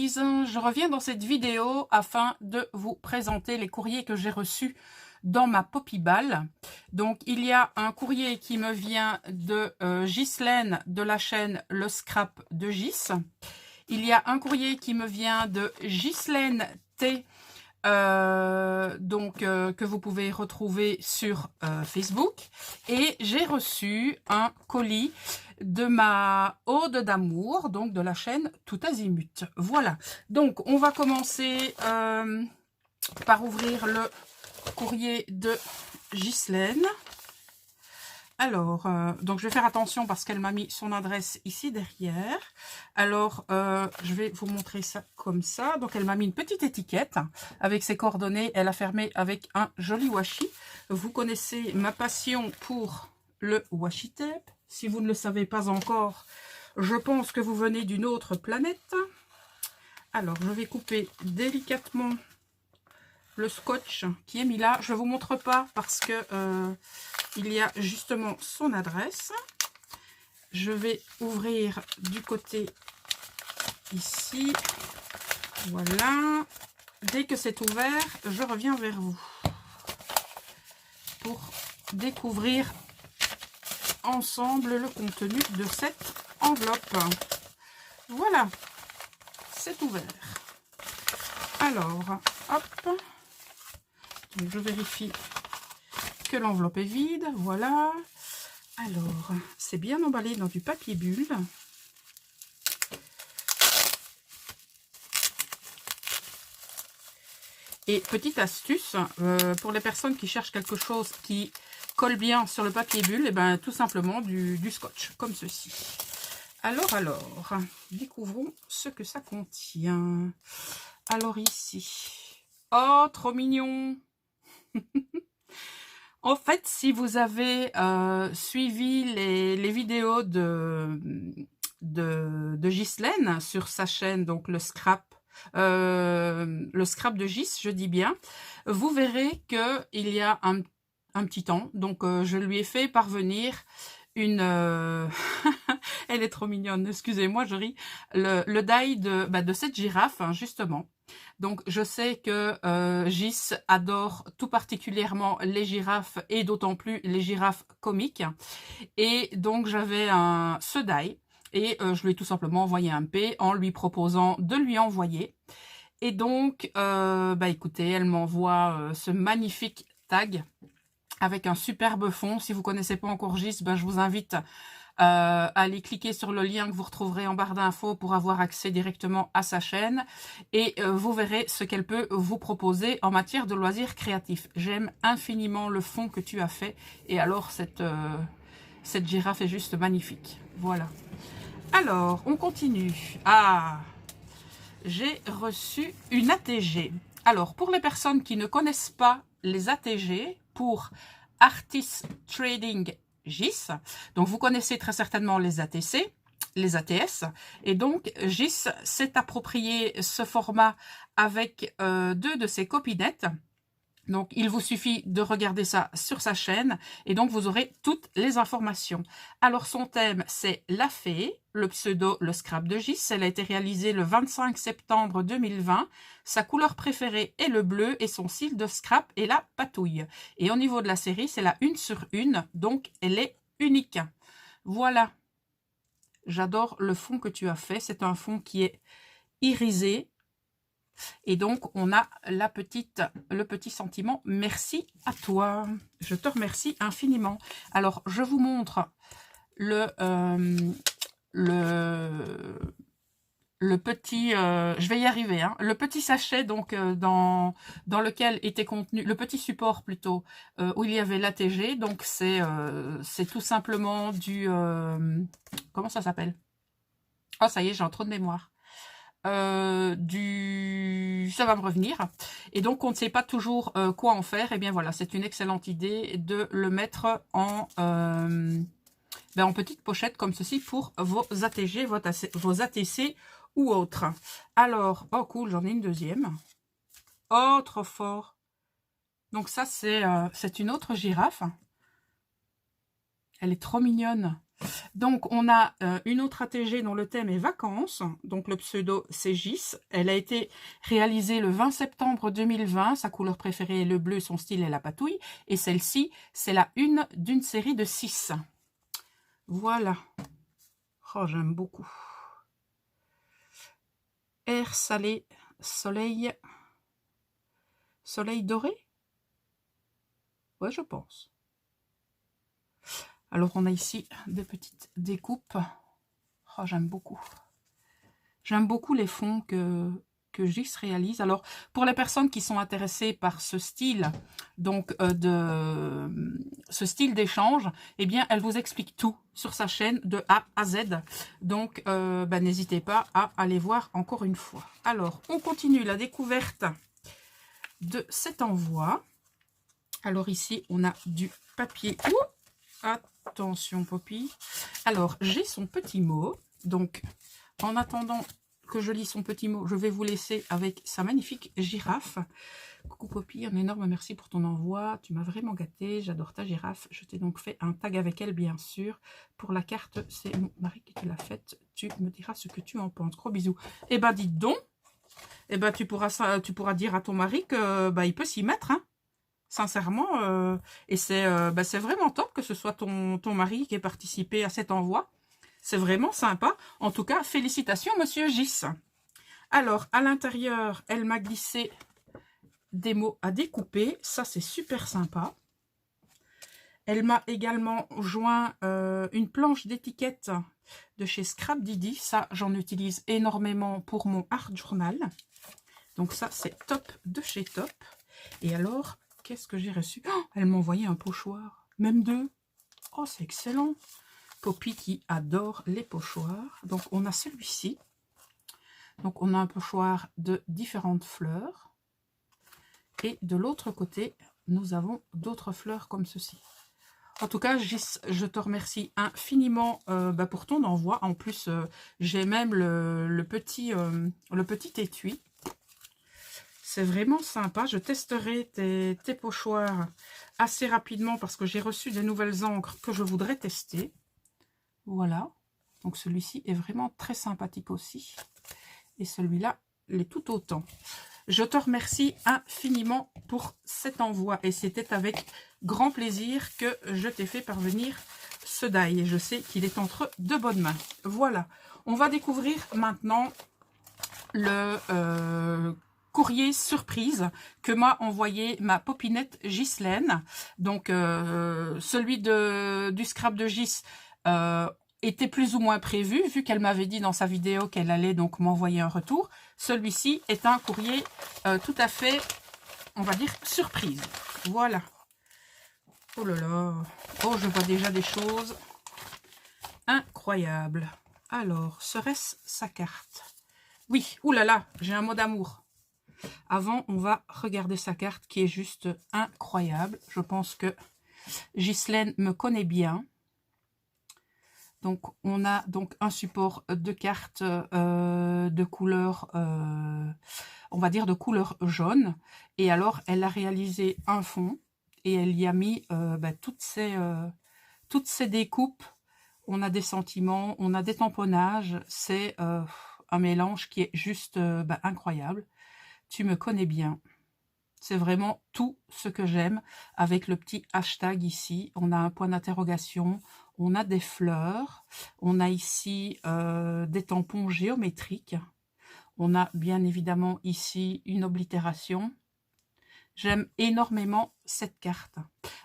Louise, je reviens dans cette vidéo afin de vous présenter les courriers que j'ai reçus dans ma Poppyball. Donc il y a un courrier qui me vient de Ghislaine de la chaîne Le Scrap de Gis. Il y a un courrier qui me vient de Ghislaine T, que vous pouvez retrouver sur Facebook. Et j'ai reçu un colis de ma ode d'amour, donc de la chaîne Tout Azimut. Voilà, donc on va commencer par ouvrir le courrier de Ghislaine. Alors, donc je vais faire attention parce qu'elle m'a mis son adresse ici derrière. Alors, je vais vous montrer ça comme ça. Donc, elle m'a mis une petite étiquette avec ses coordonnées. Elle a fermé avec un joli washi. Vous connaissez ma passion pour le washi tape. Si vous ne le savez pas encore, je pense que vous venez d'une autre planète. Alors, je vais couper délicatement le scotch qui est mis là. Je ne vous montre pas parce que il y a justement son adresse. Je vais ouvrir du côté ici. Voilà. Dès que c'est ouvert, je reviens vers vous pour découvrir ensemble le contenu de cette enveloppe. Voilà, c'est ouvert. Alors, hop. Donc, je vérifie que l'enveloppe est vide. Voilà. Alors, c'est bien emballé dans du papier bulle. Et petite astuce, pour les personnes qui cherchent quelque chose qui colle bien sur le papier bulle, et ben tout simplement du scotch, comme ceci. Alors, découvrons ce que ça contient. Alors ici, oh, trop mignon. En fait, si vous avez suivi les vidéos de Ghislaine sur sa chaîne, donc le scrap de Gis, je dis bien, vous verrez que il y a un petit temps, donc je lui ai fait parvenir une elle est trop mignonne, excusez-moi, je ris, le die de cette girafe, hein, justement. Donc je sais que Gis adore tout particulièrement les girafes et d'autant plus les girafes comiques. Et donc j'avais ce die et je lui ai tout simplement envoyé un P en lui proposant de lui envoyer. Et donc écoutez, elle m'envoie ce magnifique tag avec un superbe fond. Si vous connaissez pas encore Gis, je vous invite à aller cliquer sur le lien que vous retrouverez en barre d'infos pour avoir accès directement à sa chaîne. Et vous verrez ce qu'elle peut vous proposer en matière de loisirs créatifs. J'aime infiniment le fond que tu as fait. Et alors, cette girafe est juste magnifique. Voilà. Alors, on continue. Ah, j'ai reçu une ATG. Alors, pour les personnes qui ne connaissent pas les ATG, pour Artist Trading Gis, donc vous connaissez très certainement les ATC, les ATS, et donc Gis s'est approprié ce format avec deux de ses copinettes. Donc, il vous suffit de regarder ça sur sa chaîne et donc vous aurez toutes les informations. Alors, son thème, c'est la fée, le pseudo, le scrap de Gis. Elle a été réalisée le 25 septembre 2020. Sa couleur préférée est le bleu et son style de scrap est la patouille. Et au niveau de la série, c'est la 1/1, donc elle est unique. Voilà. J'adore le fond que tu as fait. C'est un fond qui est irisé. Et donc, on a le petit sentiment. Merci à toi. Je te remercie infiniment. Alors, je vous montre le petit... je vais y arriver. Hein, le petit sachet donc dans lequel était contenu... Le petit support plutôt, où il y avait l'ATG. Donc, c'est tout simplement du... comment ça s'appelle? Oh, ça y est, j'ai un trou de mémoire. Ça va me revenir, et donc on ne sait pas toujours quoi en faire. Et bien voilà, c'est une excellente idée de le mettre en petite pochette comme ceci pour vos ATG, vos ATC ou autres. Alors, oh cool, j'en ai une deuxième. Oh, trop fort. Donc ça, c'est une autre girafe. Elle est trop mignonne. Donc, on a une autre ATG dont le thème est vacances. Donc, le pseudo, c'est Gis. Elle a été réalisée le 20 septembre 2020. Sa couleur préférée est le bleu, son style est la patouille. Et celle-ci, c'est la une d'une série de 6. Voilà. Oh, j'aime beaucoup. Air salé, soleil. Soleil doré? Ouais, je pense. Alors, on a ici des petites découpes. Oh, j'aime beaucoup. J'aime beaucoup les fonds que Gis réalise. Alors, pour les personnes qui sont intéressées par ce style, donc ce style d'échange, eh bien, elle vous explique tout sur sa chaîne de A à Z. Donc, n'hésitez pas à aller voir encore une fois. Alors, on continue la découverte de cet envoi. Alors ici, on a du papier. Attention, Poppy. Alors, j'ai son petit mot. Donc, en attendant que je lis son petit mot, je vais vous laisser avec sa magnifique girafe. Coucou Poppy, un énorme merci pour ton envoi. Tu m'as vraiment gâté. J'adore ta girafe. Je t'ai donc fait un tag avec elle, bien sûr. Pour la carte, c'est mon mari qui te l'a faite. Tu me diras ce que tu en penses. Gros bisous. Eh ben, dites donc. Eh ben, tu pourras dire à ton mari que il peut s'y mettre, hein. Sincèrement, et c'est vraiment top que ce soit ton mari qui ait participé à cet envoi. C'est vraiment sympa. En tout cas, félicitations, Monsieur Gis. Alors, à l'intérieur, elle m'a glissé des mots à découper. Ça, c'est super sympa. Elle m'a également joint une planche d'étiquette de chez Scrap Didi. Ça, j'en utilise énormément pour mon art journal. Donc ça, c'est top de chez Top. Et alors, qu'est-ce que j'ai reçu? Oh, elle m'a envoyé un pochoir. Même 2. Oh, c'est excellent. Poppy qui adore les pochoirs. Donc, on a celui-ci. Donc, on a un pochoir de différentes fleurs. Et de l'autre côté, nous avons d'autres fleurs comme ceci. En tout cas, Gis, je te remercie infiniment pour ton envoi. En plus, j'ai même le petit étui. C'est vraiment sympa. Je testerai tes pochoirs assez rapidement parce que j'ai reçu des nouvelles encres que je voudrais tester. Voilà. Donc celui-ci est vraiment très sympathique aussi. Et celui-là l'est tout autant. Je te remercie infiniment pour cet envoi. Et c'était avec grand plaisir que je t'ai fait parvenir ce die. Et je sais qu'il est entre de bonnes mains. Voilà. On va découvrir maintenant le courrier surprise que m'a envoyé ma popinette Ghislaine. Donc, celui du scrap de Gis était plus ou moins prévu, vu qu'elle m'avait dit dans sa vidéo qu'elle allait donc m'envoyer un retour. Celui-ci est un courrier tout à fait, on va dire, surprise. Voilà. Oh là là. Oh, je vois déjà des choses incroyables. Alors, serait-ce sa carte? Oui, oulala, j'ai un mot d'amour. Avant, on va regarder sa carte qui est juste incroyable. Je pense que Ghislaine me connaît bien. Donc, on a donc un support de cartes de couleur, on va dire de couleur jaune. Et alors, elle a réalisé un fond et elle y a mis toutes ces découpes. On a des sentiments, on a des tamponnages. C'est un mélange qui est juste incroyable. Tu me connais bien. C'est vraiment tout ce que j'aime avec le petit hashtag ici. On a un point d'interrogation, on a des fleurs, on a ici des tampons géométriques. On a bien évidemment ici une oblitération. J'aime énormément cette carte.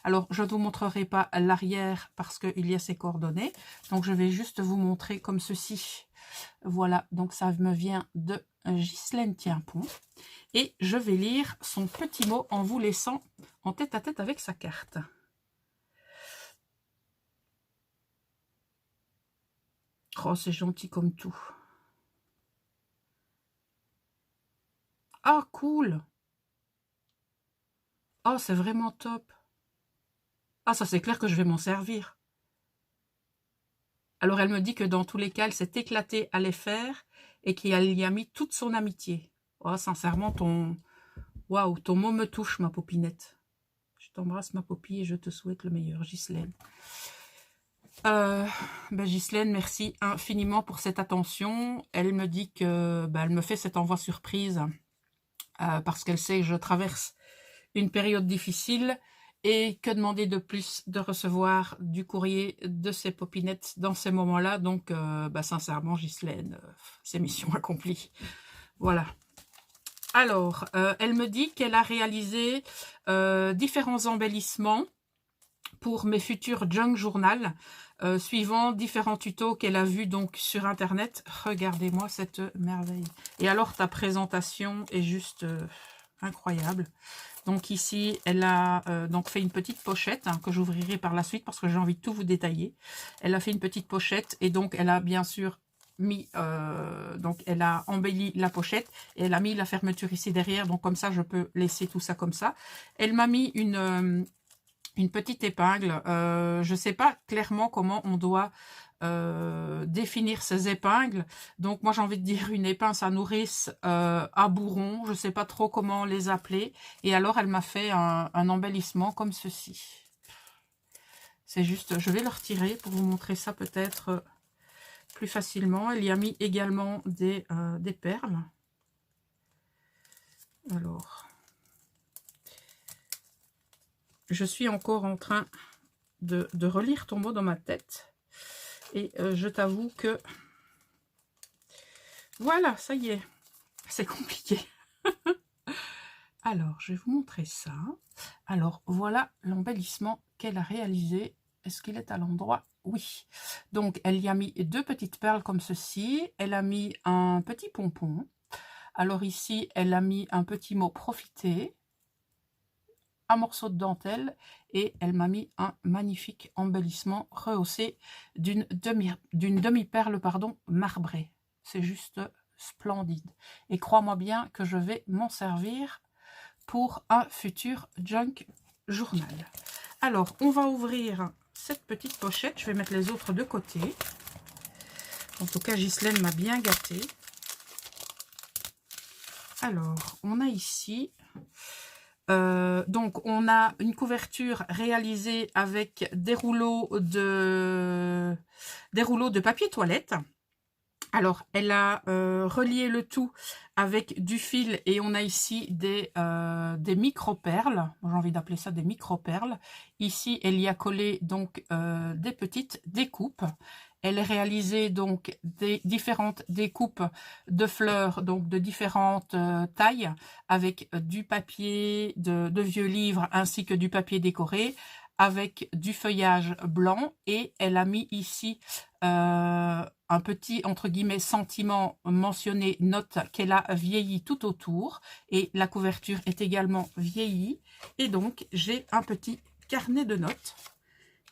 Alors, je ne vous montrerai pas l'arrière parce qu'il y a ses coordonnées. Donc, je vais juste vous montrer comme ceci. Voilà, donc ça me vient de Ghislaine Tienpont. Et je vais lire son petit mot en vous laissant en tête à tête avec sa carte. Oh, c'est gentil comme tout. Ah, cool. Oh, c'est vraiment top. Ah, ça c'est clair que je vais m'en servir. Alors, elle me dit que dans tous les cas, elle s'est éclatée à les faire et qu'elle y a mis toute son amitié. Oh, sincèrement, ton mot me touche, ma popinette. Je t'embrasse, ma popille, et je te souhaite le meilleur, Ghislaine. Ghislaine, merci infiniment pour cette attention. Elle me dit que elle me fait cet envoi surprise parce qu'elle sait que je traverse une période difficile et que demander de plus de recevoir du courrier de ces popinettes dans ces moments-là. Donc, sincèrement, Ghislaine, c'est mission accomplie. Voilà. Alors, elle me dit qu'elle a réalisé différents embellissements pour mes futurs junk journal, suivant différents tutos qu'elle a vus donc sur internet. Regardez-moi cette merveille. Et alors ta présentation est juste incroyable. Donc ici, elle a donc fait une petite pochette que j'ouvrirai par la suite parce que j'ai envie de tout vous détailler. Elle a fait une petite pochette et donc elle a bien sûr mis, donc elle a embelli la pochette et elle a mis la fermeture ici derrière. Donc comme ça, je peux laisser tout ça comme ça. Elle m'a mis une petite épingle. Je ne sais pas clairement comment on doit définir ces épingles. Donc moi j'ai envie de dire une épingle à nourrice à bourron. Je ne sais pas trop comment les appeler. Et alors elle m'a fait un embellissement comme ceci. C'est juste, je vais le retirer pour vous montrer ça peut-être plus facilement. Elle y a mis également des perles. Alors, je suis encore en train de relire ton mot dans ma tête. Et je t'avoue que... Voilà, ça y est. C'est compliqué. Alors, je vais vous montrer ça. Alors, voilà l'embellissement qu'elle a réalisé. Est-ce qu'il est à l'endroit? Oui. Donc, elle y a mis deux petites perles comme ceci. Elle a mis un petit pompon. Alors ici, elle a mis un petit mot « Profiter ». Un morceau de dentelle et elle m'a mis un magnifique embellissement rehaussé d'une demi-perle marbrée. C'est juste splendide. Et crois-moi bien que je vais m'en servir pour un futur junk journal. Alors, on va ouvrir cette petite pochette. Je vais mettre les autres de côté. En tout cas, Ghislaine m'a bien gâtée. Alors, on a ici... donc on a une couverture réalisée avec des rouleaux de papier toilette. Alors elle a relié le tout avec du fil et on a ici des micro-perles. J'ai envie d'appeler ça des micro-perles. Ici elle y a collé donc des petites découpes. Elle a réalisé donc des différentes découpes de fleurs, donc de différentes tailles, avec du papier de vieux livres ainsi que du papier décoré, avec du feuillage blanc. Et elle a mis ici un petit, entre guillemets, sentiment mentionné, note qu'elle a vieilli tout autour. Et la couverture est également vieillie. Et donc, j'ai un petit carnet de notes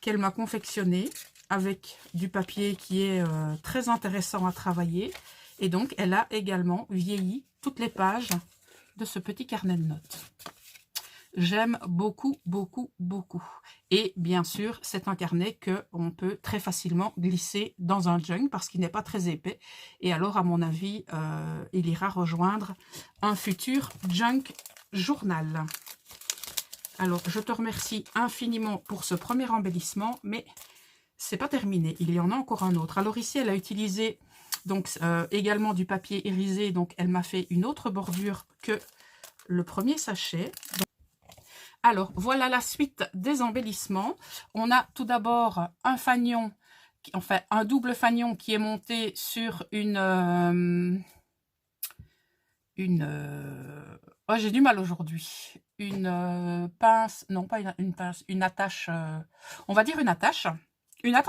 qu'elle m'a confectionné avec du papier qui est très intéressant à travailler. Et donc, elle a également vieilli toutes les pages de ce petit carnet de notes. J'aime beaucoup, beaucoup, beaucoup. Et bien sûr, c'est un carnet qu'on peut très facilement glisser dans un junk parce qu'il n'est pas très épais. Et alors, à mon avis, il ira rejoindre un futur junk journal. Alors, je te remercie infiniment pour ce premier embellissement, mais c'est pas terminé. Il y en a encore un autre. Alors ici, elle a utilisé donc également du papier irisé. Donc, elle m'a fait une autre bordure que le premier sachet. Donc, alors, voilà la suite des embellissements. On a tout d'abord un fanion, enfin un double fanion qui est monté sur oh, j'ai du mal aujourd'hui. Une pince, non pas une pince, une attache, on va dire une attache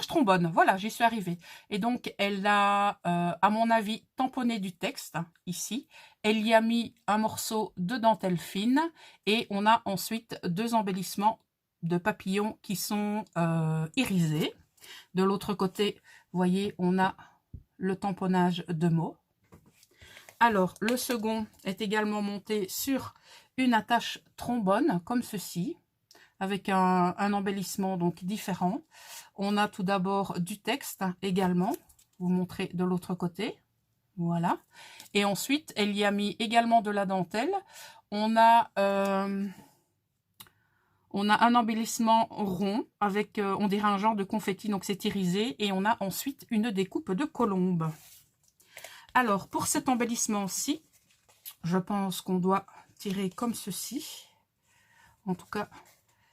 trombone. Voilà, j'y suis arrivée. Et donc, elle a, à mon avis, tamponné du texte, ici. Elle y a mis un morceau de dentelle fine. Et on a ensuite deux embellissements de papillons qui sont irisés. De l'autre côté, vous voyez, on a le tamponnage de mots. Alors, le second est également monté sur une attache trombone, comme ceci, avec un embellissement donc différent. On a tout d'abord du texte également, vous montrer de l'autre côté, voilà. Et ensuite, elle y a mis également de la dentelle. On a On a un embellissement rond avec, on dirait un genre de confetti, donc c'est irisé. Et on a ensuite une découpe de colombe. Alors, pour cet embellissement-ci, je pense qu'on doit tirer comme ceci. En tout cas,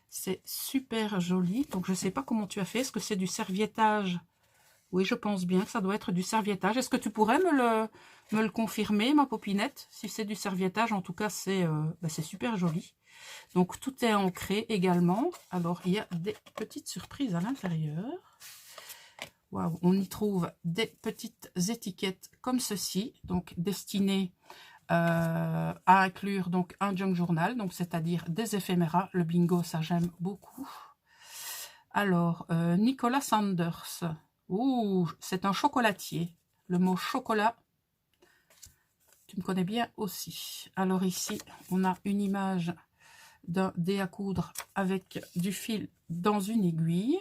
c'est super joli. Donc, je ne sais pas comment tu as fait. Est-ce que c'est du serviettage? Oui, je pense bien que ça doit être du serviettage. Est-ce que tu pourrais me le confirmer, ma popinette? Si c'est du serviettage, en tout cas, c'est super joli. Donc, tout est ancré également. Alors, il y a des petites surprises à l'intérieur. Waouh, on y trouve des petites étiquettes comme ceci, donc destinées à inclure donc un junk journal, donc c'est-à-dire des éphéméras. Le bingo, ça j'aime beaucoup. Alors, Nicolas Sanders. Ouh, c'est un chocolatier. Le mot chocolat, tu me connais bien aussi. Alors ici, on a une image d'un dé à coudre avec du fil dans une aiguille.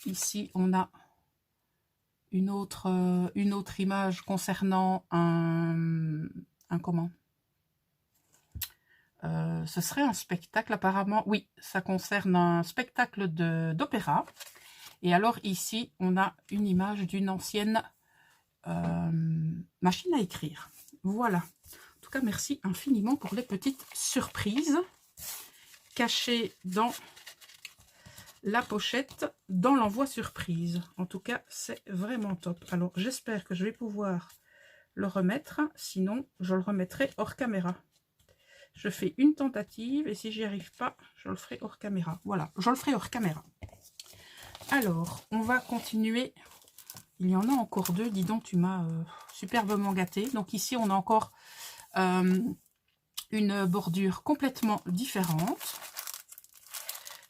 Ici, on a une autre image concernant un comment ce serait un spectacle apparemment. Oui, ça concerne un spectacle d'opéra. Et alors ici, on a une image d'une ancienne machine à écrire. Voilà. En tout cas, merci infiniment pour les petites surprises cachées dans la pochette, dans l'envoi surprise. En tout cas, c'est vraiment top. Alors, j'espère que je vais pouvoir le remettre. Sinon, je le remettrai hors caméra. Je fais une tentative et si j'y arrive pas, je le ferai hors caméra. Voilà, je le ferai hors caméra. Alors, on va continuer. Il y en a encore deux. Dis donc, tu m'as superbement gâté. Donc ici, on a encore une bordure complètement différente.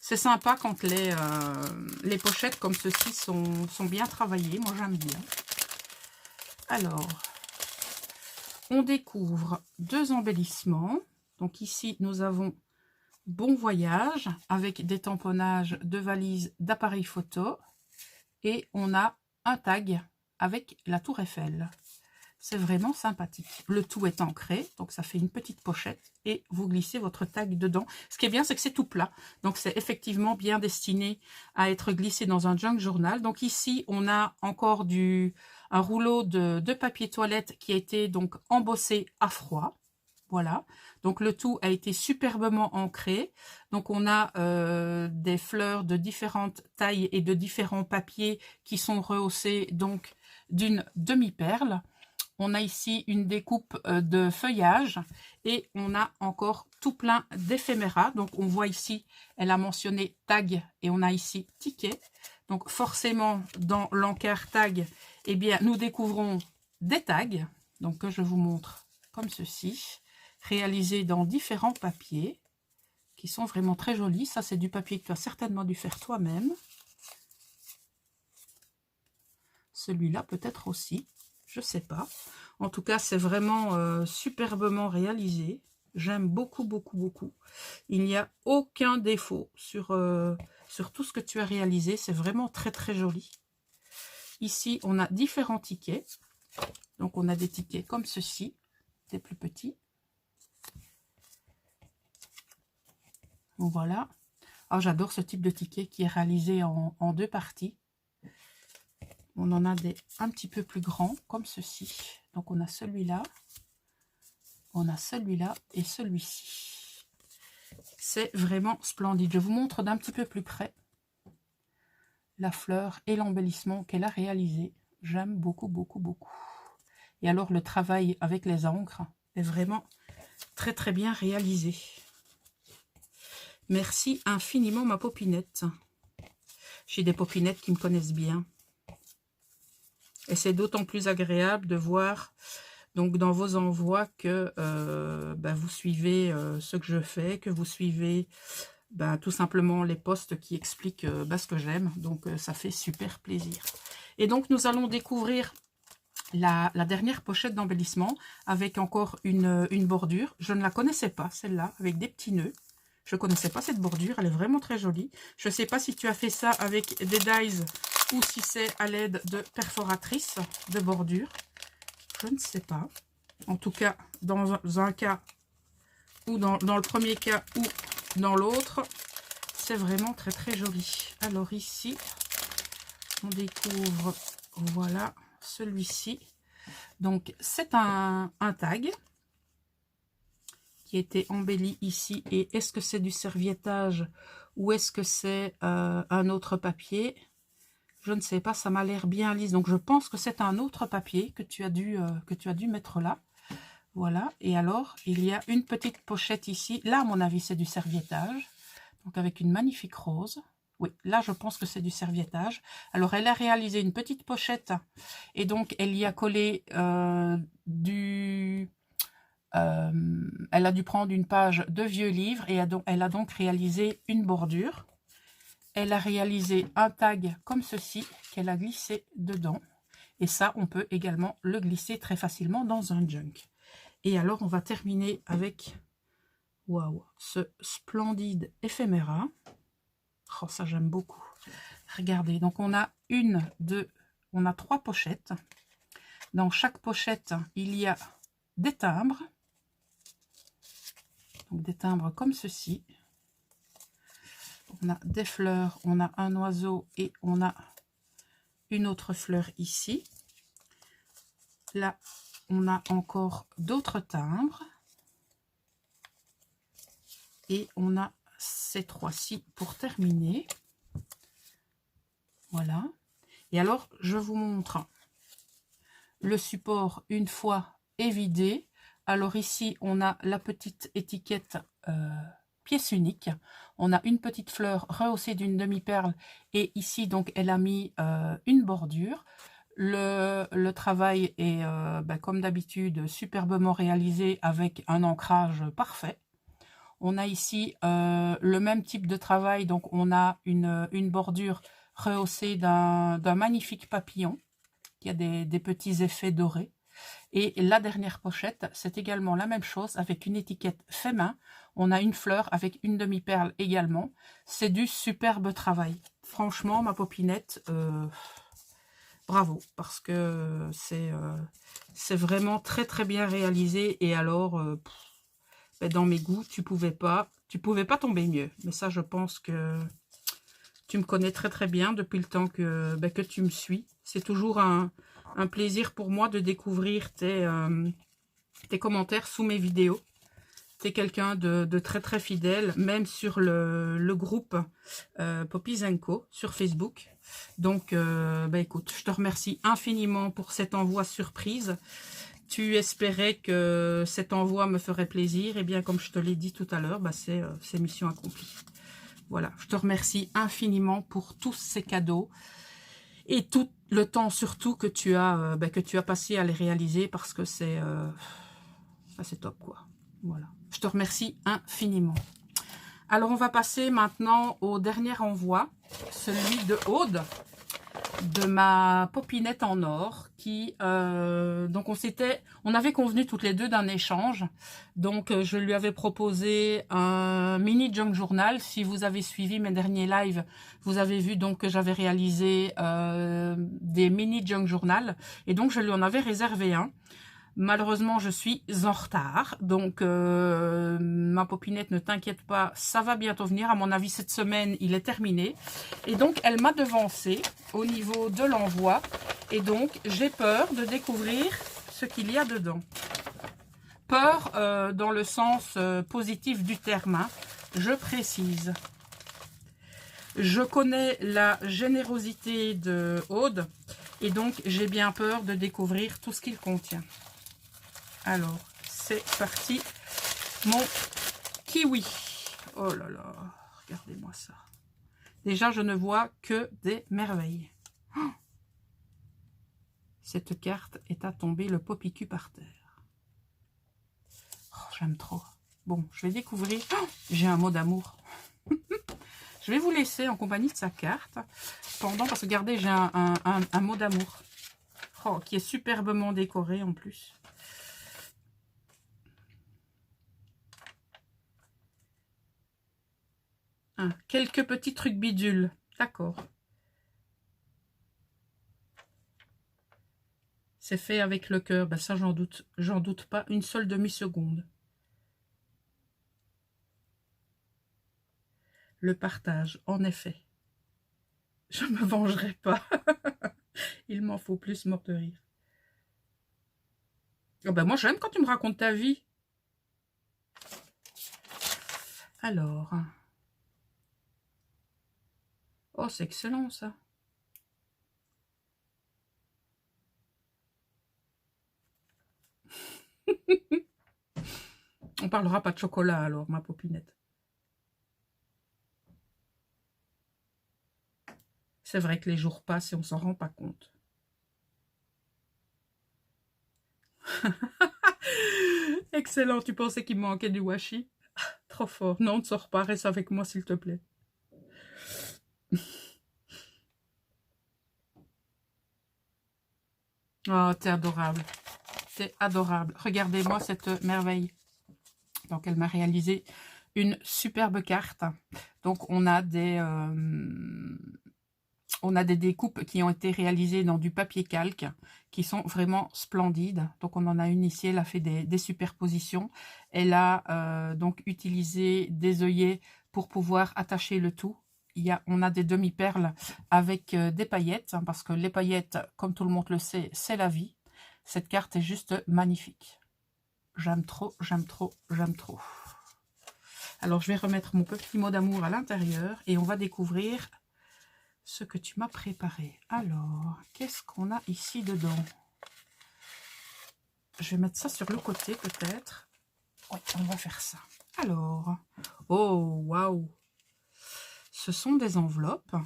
C'est sympa quand les pochettes comme ceci sont bien travaillées. Moi, j'aime bien. Alors, on découvre deux embellissements. Donc ici, nous avons Bon voyage avec des tamponnages de valises d'appareils photo. Et on a un tag avec la tour Eiffel. C'est vraiment sympathique. Le tout est ancré, donc ça fait une petite pochette et vous glissez votre tag dedans. Ce qui est bien, c'est que c'est tout plat. Donc c'est effectivement bien destiné à être glissé dans un junk journal. Donc ici, on a encore un rouleau de papier toilette qui a été donc embossé à froid. Voilà, donc le tout a été superbement ancré. Donc on a des fleurs de différentes tailles et de différents papiers qui sont rehaussés donc d'une demi-perle. On a ici une découpe de feuillage et on a encore tout plein d'éphéméras. Donc on voit ici, elle a mentionné tag et on a ici ticket. Donc forcément dans l'encart tag, eh bien nous découvrons des tags. Donc que je vous montre comme ceci, réalisés dans différents papiers qui sont vraiment très jolis. Ça c'est du papier que tu as certainement dû faire toi-même. Celui-là peut-être aussi. Je sais pas. En tout cas, c'est vraiment superbement réalisé. J'aime beaucoup, beaucoup, beaucoup. Il n'y a aucun défaut sur tout ce que tu as réalisé. C'est vraiment très, très joli. Ici, on a différents tickets. Donc, on a des tickets comme ceci, des plus petits. Donc, voilà. Oh, j'adore ce type de ticket qui est réalisé en deux parties. On en a des un petit peu plus grands, comme ceci. Donc, on a celui-là, et celui-ci. C'est vraiment splendide. Je vous montre d'un petit peu plus près la fleur et l'embellissement qu'elle a réalisé. J'aime beaucoup, beaucoup, beaucoup. Et alors, le travail avec les encres est vraiment très, très bien réalisé. Merci infiniment, ma popinette. J'ai des popinettes qui me connaissent bien. Et c'est d'autant plus agréable de voir donc dans vos envois que vous suivez ce que je fais, que vous suivez tout simplement les posts qui expliquent ce que j'aime. Donc ça fait super plaisir. Et donc nous allons découvrir la dernière pochette d'embellissement avec encore une bordure. Je ne la connaissais pas, celle-là, avec des petits nœuds. Je ne connaissais pas cette bordure, elle est vraiment très jolie. Je ne sais pas si tu as fait ça avec des dies ou si c'est à l'aide de perforatrices de bordure. Je ne sais pas. En tout cas, dans un cas, ou dans le premier cas où dans l'autre. C'est vraiment très très joli. Alors ici, on découvre, voilà, celui-ci. Donc c'est un tag qui était embelli ici. Et est-ce que c'est du serviettage ou est-ce que c'est un autre papier? Je ne sais pas, ça m'a l'air bien lisse. Donc je pense que c'est un autre papier que tu as dû mettre là. Voilà. Et alors, il y a une petite pochette ici. Là, à mon avis, c'est du serviettage. Donc avec une magnifique rose. Oui, là, je pense que c'est du serviettage. Alors, elle a réalisé une petite pochette. Et donc, elle y a collé elle a dû prendre une page de vieux livre. Et elle a donc réalisé une bordure. Elle a réalisé un tag comme ceci qu'elle a glissé dedans. Et ça, on peut également le glisser très facilement dans un junk. Et alors, on va terminer avec waouh, ce splendide éphéméra. Oh, ça, j'aime beaucoup. Regardez, donc on a on a 3 pochettes. Dans chaque pochette, il y a des timbres. Donc des timbres comme ceci. On a des fleurs, on a un oiseau et on a une autre fleur ici. Là, on a encore d'autres timbres. Et on a ces 3-ci pour terminer. Voilà. Et alors, je vous montre le support une fois évidé. Alors ici, on a la petite étiquette pièce unique. On a une petite fleur rehaussée d'une demi-perle. Et ici, donc, elle a mis une bordure. Le travail est, comme d'habitude, superbement réalisé avec un ancrage parfait. On a ici le même type de travail. Donc, on a une bordure rehaussée d'un magnifique papillon qui a des petits effets dorés. Et la dernière pochette, c'est également la même chose avec une étiquette fait main. On a une fleur avec une demi-perle également. C'est du superbe travail. Franchement, ma popinette, bravo, parce que c'est vraiment très très bien réalisé. Et alors, dans mes goûts, tu pouvais pas tomber mieux. Mais ça, je pense que tu me connais très très bien depuis le temps que tu me suis. C'est toujours un plaisir pour moi de découvrir tes commentaires sous mes vidéos. Tu es quelqu'un de très très fidèle, même sur le groupe Poppies & Co sur Facebook. Donc, écoute, je te remercie infiniment pour cet envoi surprise. Tu espérais que cet envoi me ferait plaisir. Et bien, comme je te l'ai dit tout à l'heure, c'est mission accomplie. Voilà, je te remercie infiniment pour tous ces cadeaux et tout le temps surtout que tu as passé à les réaliser parce que c'est top quoi. Voilà, je te remercie infiniment. Alors, on va passer maintenant au dernier envoi, celui de Aude, de ma popinette en or qui donc on avait convenu toutes les deux d'un échange. Donc je lui avais proposé un mini junk journal. Si vous avez suivi mes derniers lives, vous avez vu donc que j'avais réalisé des mini junk journal et donc je lui en avais réservé un. Malheureusement, je suis en retard, donc ma popinette, ne t'inquiète pas, ça va bientôt venir. À mon avis, cette semaine, il est terminé. Et donc, elle m'a devancé au niveau de l'envoi. Et donc, j'ai peur de découvrir ce qu'il y a dedans. Peur dans le sens positif du terme, hein, je précise. Je connais la générosité de Aude et donc j'ai bien peur de découvrir tout ce qu'il contient. Alors, c'est parti. Mon kiwi. Oh là là, regardez-moi ça. Déjà, je ne vois que des merveilles. Oh, cette carte est à tomber le popicu par terre. Oh, j'aime trop. Bon, je vais découvrir. Oh, j'ai un mot d'amour. Je vais vous laisser en compagnie de sa carte. Parce que regardez, j'ai un mot d'amour. Oh, qui est superbement décoré en plus. Quelques petits trucs bidules. D'accord. C'est fait avec le cœur. Ça, j'en doute pas une seule demi-seconde. le partage, en effet. Je ne me vengerai pas. Il m'en faut plus, mort de rire. Oh ben moi, j'aime quand tu me racontes ta vie. Alors. Oh, c'est excellent, ça. On parlera pas de chocolat, alors, ma popinette. C'est vrai que les jours passent et on s'en rend pas compte. Excellent, tu pensais qu'il me manquait du washi? Trop fort. Non, ne sors pas, reste avec moi, s'il te plaît. Oh, t'es adorable. T'es adorable. Regardez-moi cette merveille. Donc, elle m'a réalisé une superbe carte. Donc, on a des découpes qui ont été réalisées dans du papier calque, qui sont vraiment splendides. Donc, on en a une ici, elle a fait des superpositions. Elle a donc utilisé des œillets pour pouvoir attacher le tout. On a des demi-perles avec des paillettes, hein, parce que les paillettes, comme tout le monde le sait, c'est la vie. Cette carte est juste magnifique. J'aime trop, j'aime trop, j'aime trop. Alors, je vais remettre mon petit mot d'amour à l'intérieur et on va découvrir ce que tu m'as préparé. Alors, qu'est-ce qu'on a ici dedans? Je vais mettre ça sur le côté, peut-être. Oui, on va faire ça. Alors, oh, waouh! Ce sont des enveloppes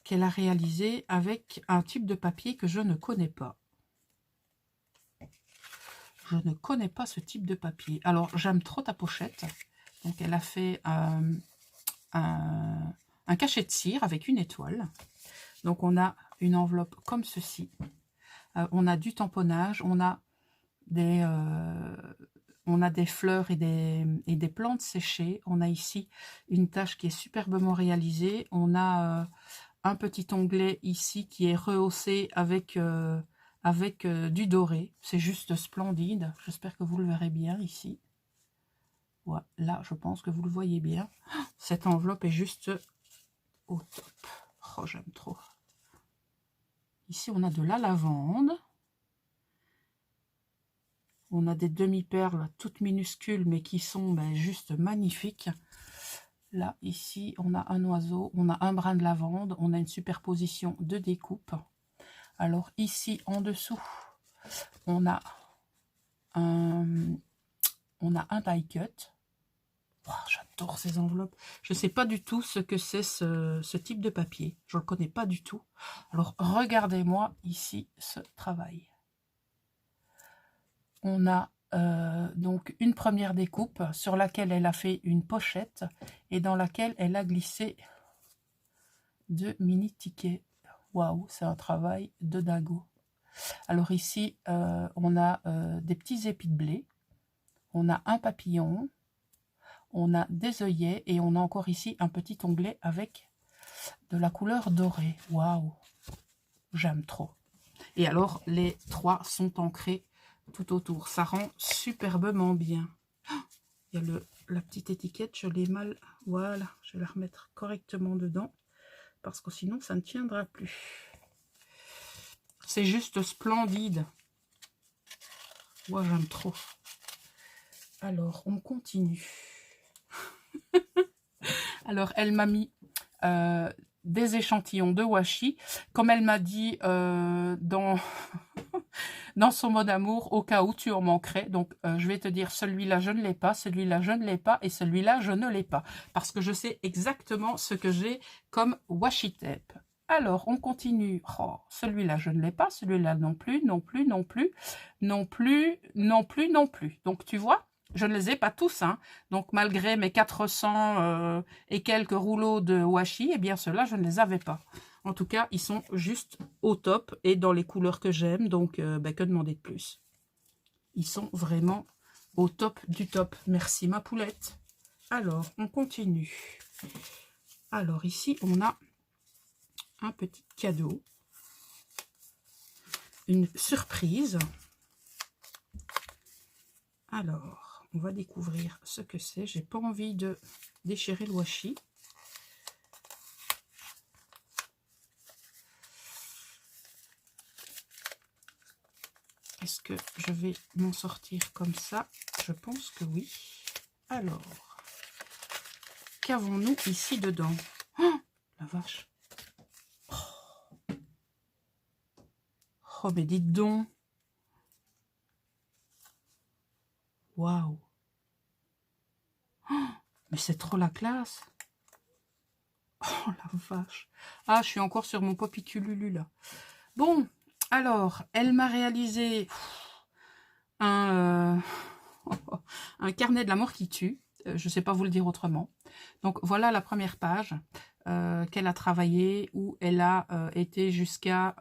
qu'elle a réalisées avec un type de papier que je ne connais pas. Je ne connais pas ce type de papier. Alors, j'aime trop ta pochette. Donc, elle a fait un cachet de cire avec une étoile. Donc, on a une enveloppe comme ceci. On a du tamponnage. On a des fleurs et des plantes séchées. On a ici une tâche qui est superbement réalisée. On a un petit onglet ici qui est rehaussé avec du doré. C'est juste splendide. J'espère que vous le verrez bien ici. Voilà, là, je pense que vous le voyez bien. Cette enveloppe est juste au top. Oh, j'aime trop. Ici, on a de la lavande. On a des demi-perles toutes minuscules, mais qui sont juste magnifiques. Là, ici, on a un oiseau, on a un brin de lavande, on a une superposition de découpes. Alors ici, en dessous, on a un die cut. Oh, j'adore ces enveloppes. Je ne sais pas du tout ce que c'est ce type de papier. Je ne le connais pas du tout. Alors, regardez-moi ici ce travail. On a donc une première découpe sur laquelle elle a fait une pochette et dans laquelle elle a glissé 2 mini tickets. Waouh, c'est un travail de dingo. Alors ici, on a des petits épis de blé, on a un papillon, on a des œillets et on a encore ici un petit onglet avec de la couleur dorée. Waouh, j'aime trop. Et alors, les 3 sont ancrés tout autour. Ça rend superbement bien. Il y a la petite étiquette, je l'ai mal. Voilà, je vais la remettre correctement dedans parce que sinon, ça ne tiendra plus. C'est juste splendide. Moi, j'aime trop. Alors, on continue. Alors, elle m'a mis des échantillons de washi. Comme elle m'a dit dans son mot d'amour, au cas où tu en manquerais. Donc, je vais te dire, celui-là, je ne l'ai pas, celui-là, je ne l'ai pas, et celui-là, je ne l'ai pas. Parce que je sais exactement ce que j'ai comme washi tape. Alors, on continue. Oh, celui-là, je ne l'ai pas, celui-là non plus, non plus, non plus, non plus, non plus, non plus. Donc, tu vois, je ne les ai pas tous. Hein. Donc, malgré mes 400 et quelques rouleaux de washi, eh bien, ceux-là, je ne les avais pas. En tout cas, ils sont juste au top et dans les couleurs que j'aime. Donc, que demander de plus? Ils sont vraiment au top du top. Merci, ma poulette. Alors, on continue. Alors, ici, on a un petit cadeau. Une surprise. Alors, on va découvrir ce que c'est. J'ai pas envie de déchirer le washi. Est-ce que je vais m'en sortir comme ça? Je pense que oui. Alors, qu'avons-nous ici dedans? Oh, la vache! Oh, mais dites donc! Waouh! Oh, mais c'est trop la classe! Oh, la vache! Ah, je suis encore sur mon popicululu, là. Bon, alors, elle m'a réalisé un carnet de la mort qui tue. Je ne sais pas vous le dire autrement. Donc, voilà la première page qu'elle a travaillée, où elle a été jusqu'à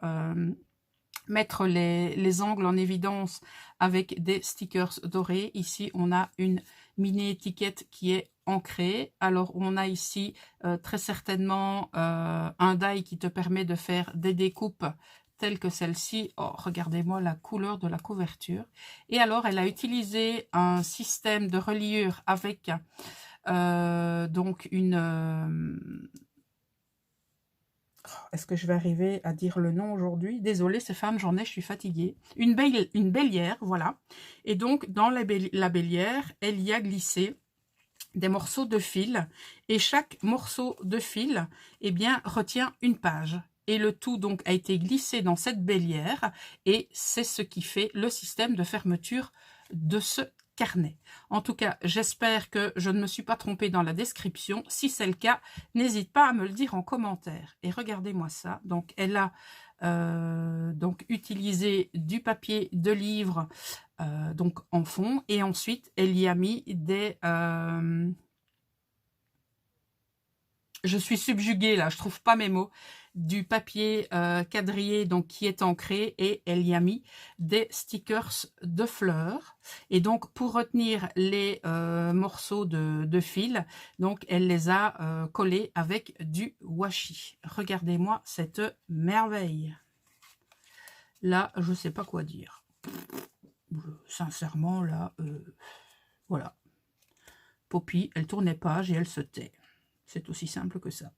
mettre les angles en évidence avec des stickers dorés. Ici, on a une mini-étiquette qui est ancrée. Alors, on a ici très certainement un die qui te permet de faire des découpes telles que celle-ci. Oh, regardez-moi la couleur de la couverture. Et alors, elle a utilisé un système de reliure avec donc une... Est-ce que je vais arriver à dire le nom aujourd'hui? Désolée, ces femmes, j'en ai, je suis fatiguée. Une bélière, voilà. Et donc, dans la bélière, elle y a glissé des morceaux de fil. Et chaque morceau de fil, eh bien, retient une page. Et le tout, donc, a été glissé dans cette bélière. Et c'est ce qui fait le système de fermeture de ce carnet. En tout cas, j'espère que je ne me suis pas trompée dans la description. Si c'est le cas, n'hésite pas à me le dire en commentaire. Et regardez-moi ça. Donc, elle a donc utilisé du papier de livre donc en fond. Et ensuite, elle y a mis des... je suis subjuguée là, je trouve pas mes mots. Du papier quadrillé donc qui est ancré, et elle y a mis des stickers de fleurs. Et donc pour retenir les morceaux de fil, donc elle les a collés avec du washi. Regardez-moi cette merveille. Là, je sais pas quoi dire. Sincèrement là, voilà. Poppy, elle tournait page et elle se tait. C'est aussi simple que ça.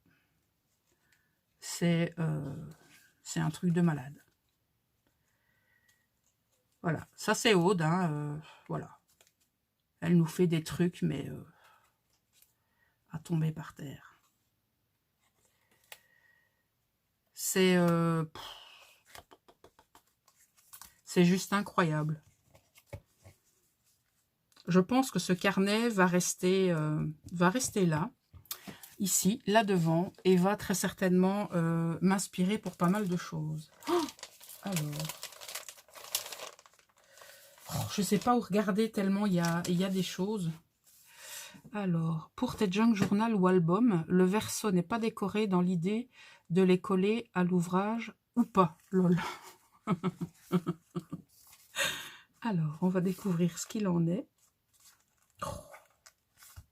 C'est un truc de malade. Voilà, ça c'est Aude, hein, voilà. Elle nous fait des trucs, mais à tomber par terre. C'est juste incroyable. Je pense que ce carnet va rester là, ici, là devant, et va très certainement m'inspirer pour pas mal de choses. Oh, alors... je ne sais pas où regarder tellement il y a des choses. Alors, pour tes junk journal ou album, le verso n'est pas décoré dans l'idée de les coller à l'ouvrage ou pas. Lol. Alors, on va découvrir ce qu'il en est. Oh,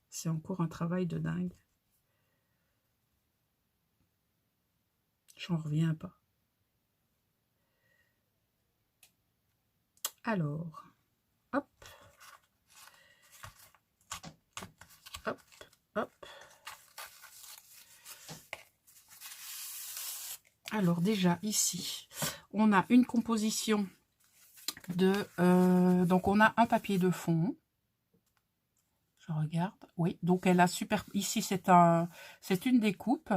c'est encore un travail de dingue. J'en reviens pas. Alors, hop. Hop, hop. Alors déjà, ici, on a une composition de... donc, on a un papier de fond. Je regarde. Oui, donc elle a super... Ici, c'est une découpe.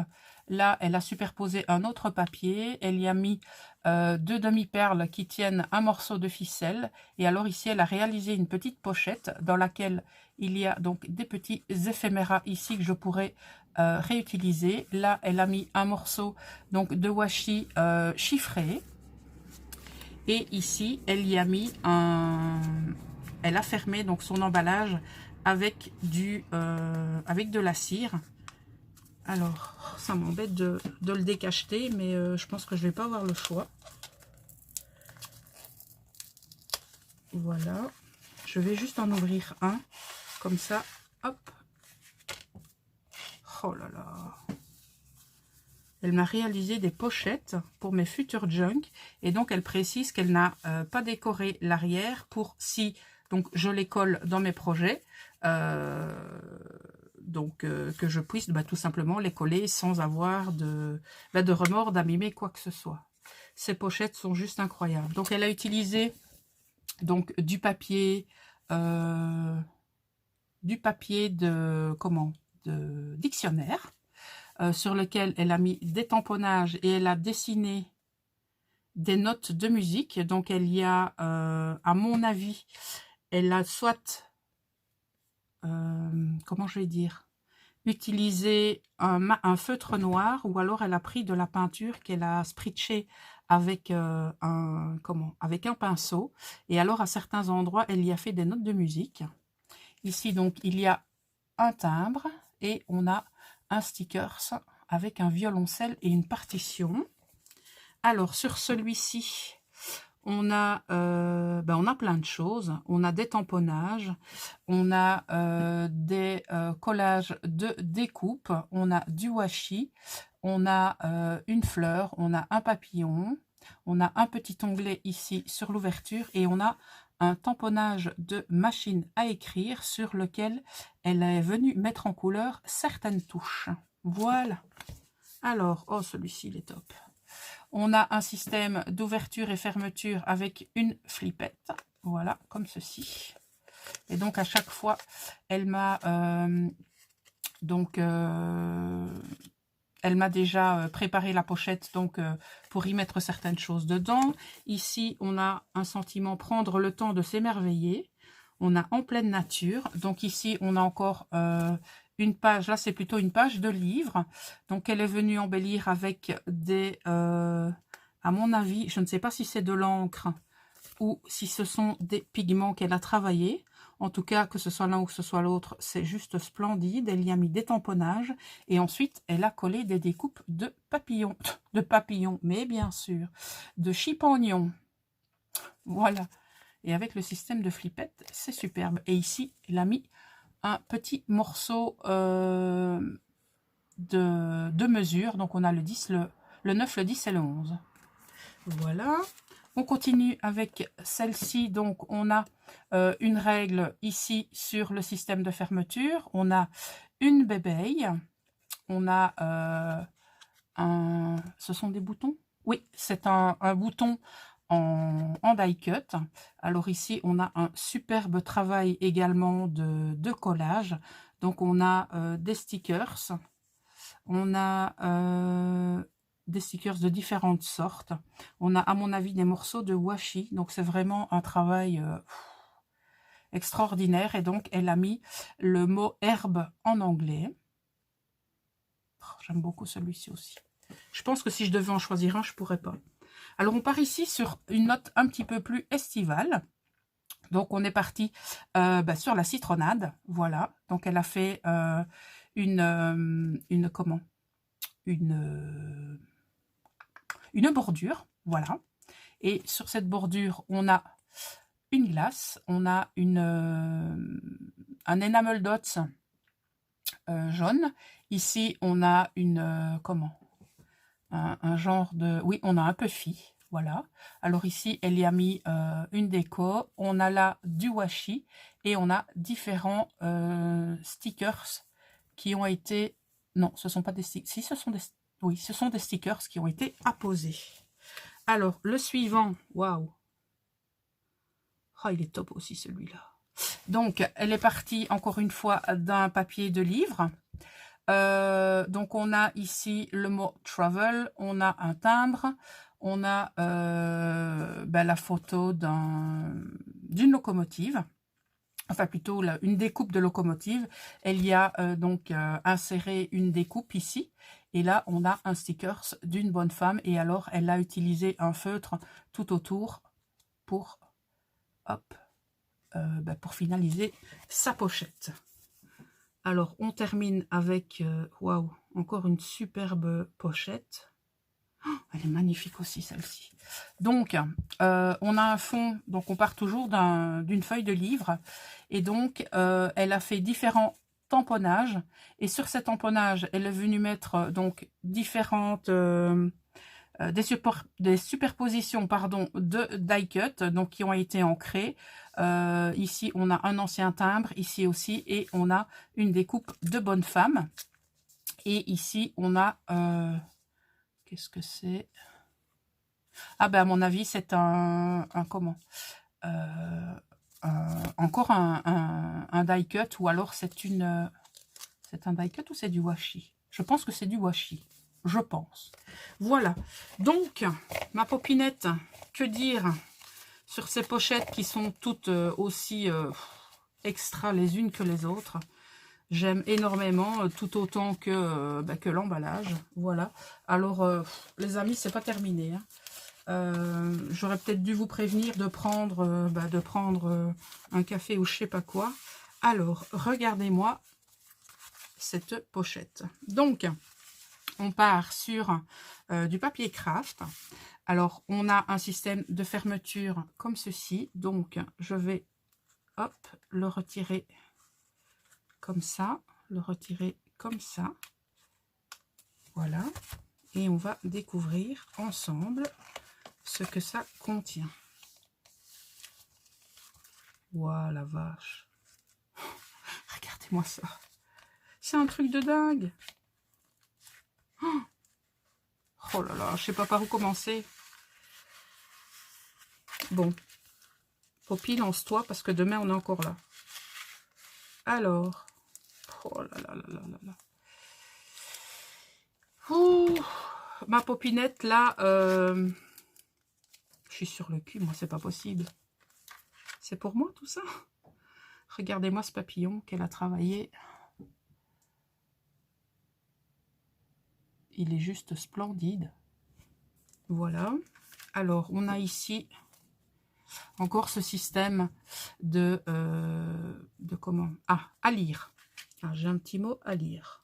Là, elle a superposé un autre papier. Elle y a mis 2 demi-perles qui tiennent un morceau de ficelle. Et alors ici, elle a réalisé une petite pochette dans laquelle il y a donc des petits éphéméras ici que je pourrais réutiliser. Là, elle a mis un morceau donc de washi chiffré. Et ici, elle y a mis un... Elle a fermé donc son emballage avec de la cire. Alors, ça m'embête de le décacheter, mais je pense que je vais pas avoir le choix. Voilà. Je vais juste en ouvrir un, comme ça. Hop. Oh là là. Elle m'a réalisé des pochettes pour mes futurs junk. Et donc, elle précise qu'elle n'a pas décoré l'arrière pour si Donc, je les colle dans mes projets. Donc, que je puisse tout simplement les coller sans avoir de remords d'abîmer quoi que ce soit. Ces pochettes sont juste incroyables. Donc, elle a utilisé donc du papier de dictionnaire sur lequel elle a mis des tamponnages et elle a dessiné des notes de musique. Donc, elle y a, à mon avis, elle a soit, comment je vais dire, utilisé un feutre noir ou alors elle a pris de la peinture qu'elle a spritché avec avec un pinceau. Et alors, à certains endroits, elle y a fait des notes de musique. Ici, donc, il y a un timbre et on a un stickers avec un violoncelle et une partition. Alors, sur celui-ci, on a plein de choses. On a des tamponnages, on a des collages de découpe, on a du washi, on a une fleur, on a un papillon, on a un petit onglet ici sur l'ouverture et on a un tamponnage de machine à écrire sur lequel elle est venue mettre en couleur certaines touches. Voilà. Alors, oh, celui-ci, il est top. On a un système d'ouverture et fermeture avec une flippette. Voilà, comme ceci. Et donc, à chaque fois, elle m'a elle m'a déjà préparé la pochette donc pour y mettre certaines choses dedans. Ici, on a un sentiment prendre le temps de s'émerveiller. On a en pleine nature. Donc ici, on a encore une page. Là, c'est plutôt une page de livre. Donc, elle est venue embellir avec des... à mon avis, je ne sais pas si c'est de l'encre ou si ce sont des pigments qu'elle a travaillés. En tout cas, que ce soit l'un ou que ce soit l'autre, c'est juste splendide. Elle y a mis des tamponnages et ensuite, elle a collé des découpes de papillons, mais bien sûr, de chimpagnons. Voilà. Et avec le système de flippette, c'est superbe. Et ici, elle a mis un petit morceau de mesure. Donc, on a le 10, le 9, le 10 et le 11. Voilà. On continue avec celle-ci. Donc, on a une règle ici sur le système de fermeture. On a une bébeille. On a ce sont des boutons? Oui, c'est un bouton en die cut. Alors ici, on a un superbe travail également de collage. Donc, on a des stickers. On a... des stickers de différentes sortes. On a, à mon avis, des morceaux de washi. Donc, c'est vraiment un travail extraordinaire. Et donc, elle a mis le mot herbe en anglais. Oh, j'aime beaucoup celui-ci aussi. Je pense que si je devais en choisir un, je ne pourrais pas. Alors, on part ici sur une note un petit peu plus estivale. Donc, on est parti sur la citronnade. Voilà. Donc, elle a fait une bordure, voilà. Et sur cette bordure, on a une glace, on a un enamel dots jaune. Ici, on a un genre de... Oui, on a un puffy, voilà. Alors ici, elle y a mis une déco. On a là du washi et on a différents stickers qui ont été... Non, ce ne sont pas des stickers. Si, ce sont des... Oui, ce sont des stickers qui ont été apposés. Alors, le suivant, waouh. Oh, il est top aussi celui-là. Donc, elle est partie encore une fois d'un papier de livre. Donc, on a ici le mot travel, on a un timbre, on a la photo d'une locomotive. Enfin, plutôt une découpe de locomotive. Elle y a donc inséré une découpe ici. Et là, on a un sticker d'une bonne femme. Et alors, elle a utilisé un feutre tout autour pour, pour finaliser sa pochette. Alors, on termine avec, waouh, encore une superbe pochette. Oh, elle est magnifique aussi, celle-ci. Donc, on a un fond, donc on part toujours d'une feuille de livre. Et donc, elle a fait différents tamponnages. Et sur ces tamponnages, elle est venue mettre donc différentes des superpositions pardon, de die cut, donc qui ont été ancrées. Ici, on a un ancien timbre, ici aussi, et on a une découpe de bonne femme. Et ici, on a... qu'est-ce que c'est? Ah ben, à mon avis, c'est comment encore un die cut, ou alors c'est un die cut ou c'est du washi? Je pense que c'est du washi. Je pense. Voilà. Donc, ma popinette, que dire sur ces pochettes qui sont toutes aussi extra les unes que les autres. J'aime énormément, tout autant que l'emballage. Voilà. Alors, les amis, c'est pas terminé. Hein. J'aurais peut-être dû vous prévenir de prendre, un café ou je sais pas quoi. Alors, regardez-moi cette pochette. Donc, on part sur du papier craft. Alors, on a un système de fermeture comme ceci. Donc, je vais, hop, le retirer comme ça. Le retirer comme ça. Voilà. Et on va découvrir ensemble ce que ça contient. Waouh, la vache. Regardez-moi ça. C'est un truc de dingue. Oh là là, je sais pas par où commencer. Bon. Poppy, lance-toi parce que demain on est encore là. Alors. Oh là là là là là là. Ouh, ma popinette là. Je suis sur le cul, moi, c'est pas possible. C'est pour moi tout ça. Regardez-moi ce papillon qu'elle a travaillé. Il est juste splendide. Voilà. Alors, on a ici encore ce système de comment? Ah, à lire. Ah, j'ai un petit mot à lire.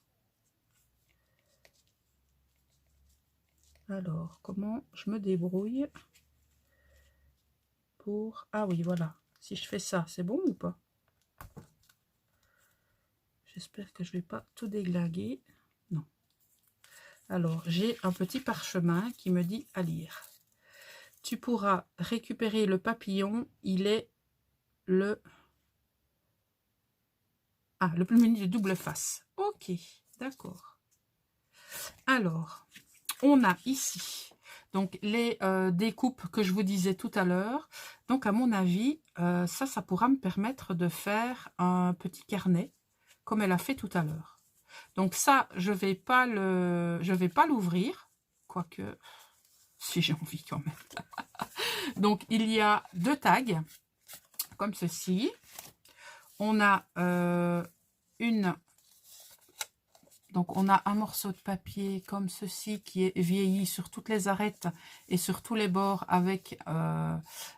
Alors, comment je me débrouille pour... Ah oui, voilà. Si je fais ça, c'est bon ou pas? J'espère que je ne vais pas tout déglinguer. Non. Alors, j'ai un petit parchemin qui me dit à lire. Tu pourras récupérer le papillon. Il est le... Ah, le plus mini de double face. Ok, d'accord. Alors, on a ici donc les découpes que je vous disais tout à l'heure. Donc, à mon avis, ça pourra me permettre de faire un petit carnet comme elle a fait tout à l'heure. Donc ça, je vais pas l'ouvrir, quoique si j'ai envie quand même. Donc il y a 2 tags comme ceci. On a donc on a un morceau de papier comme ceci qui est vieilli sur toutes les arêtes et sur tous les bords avec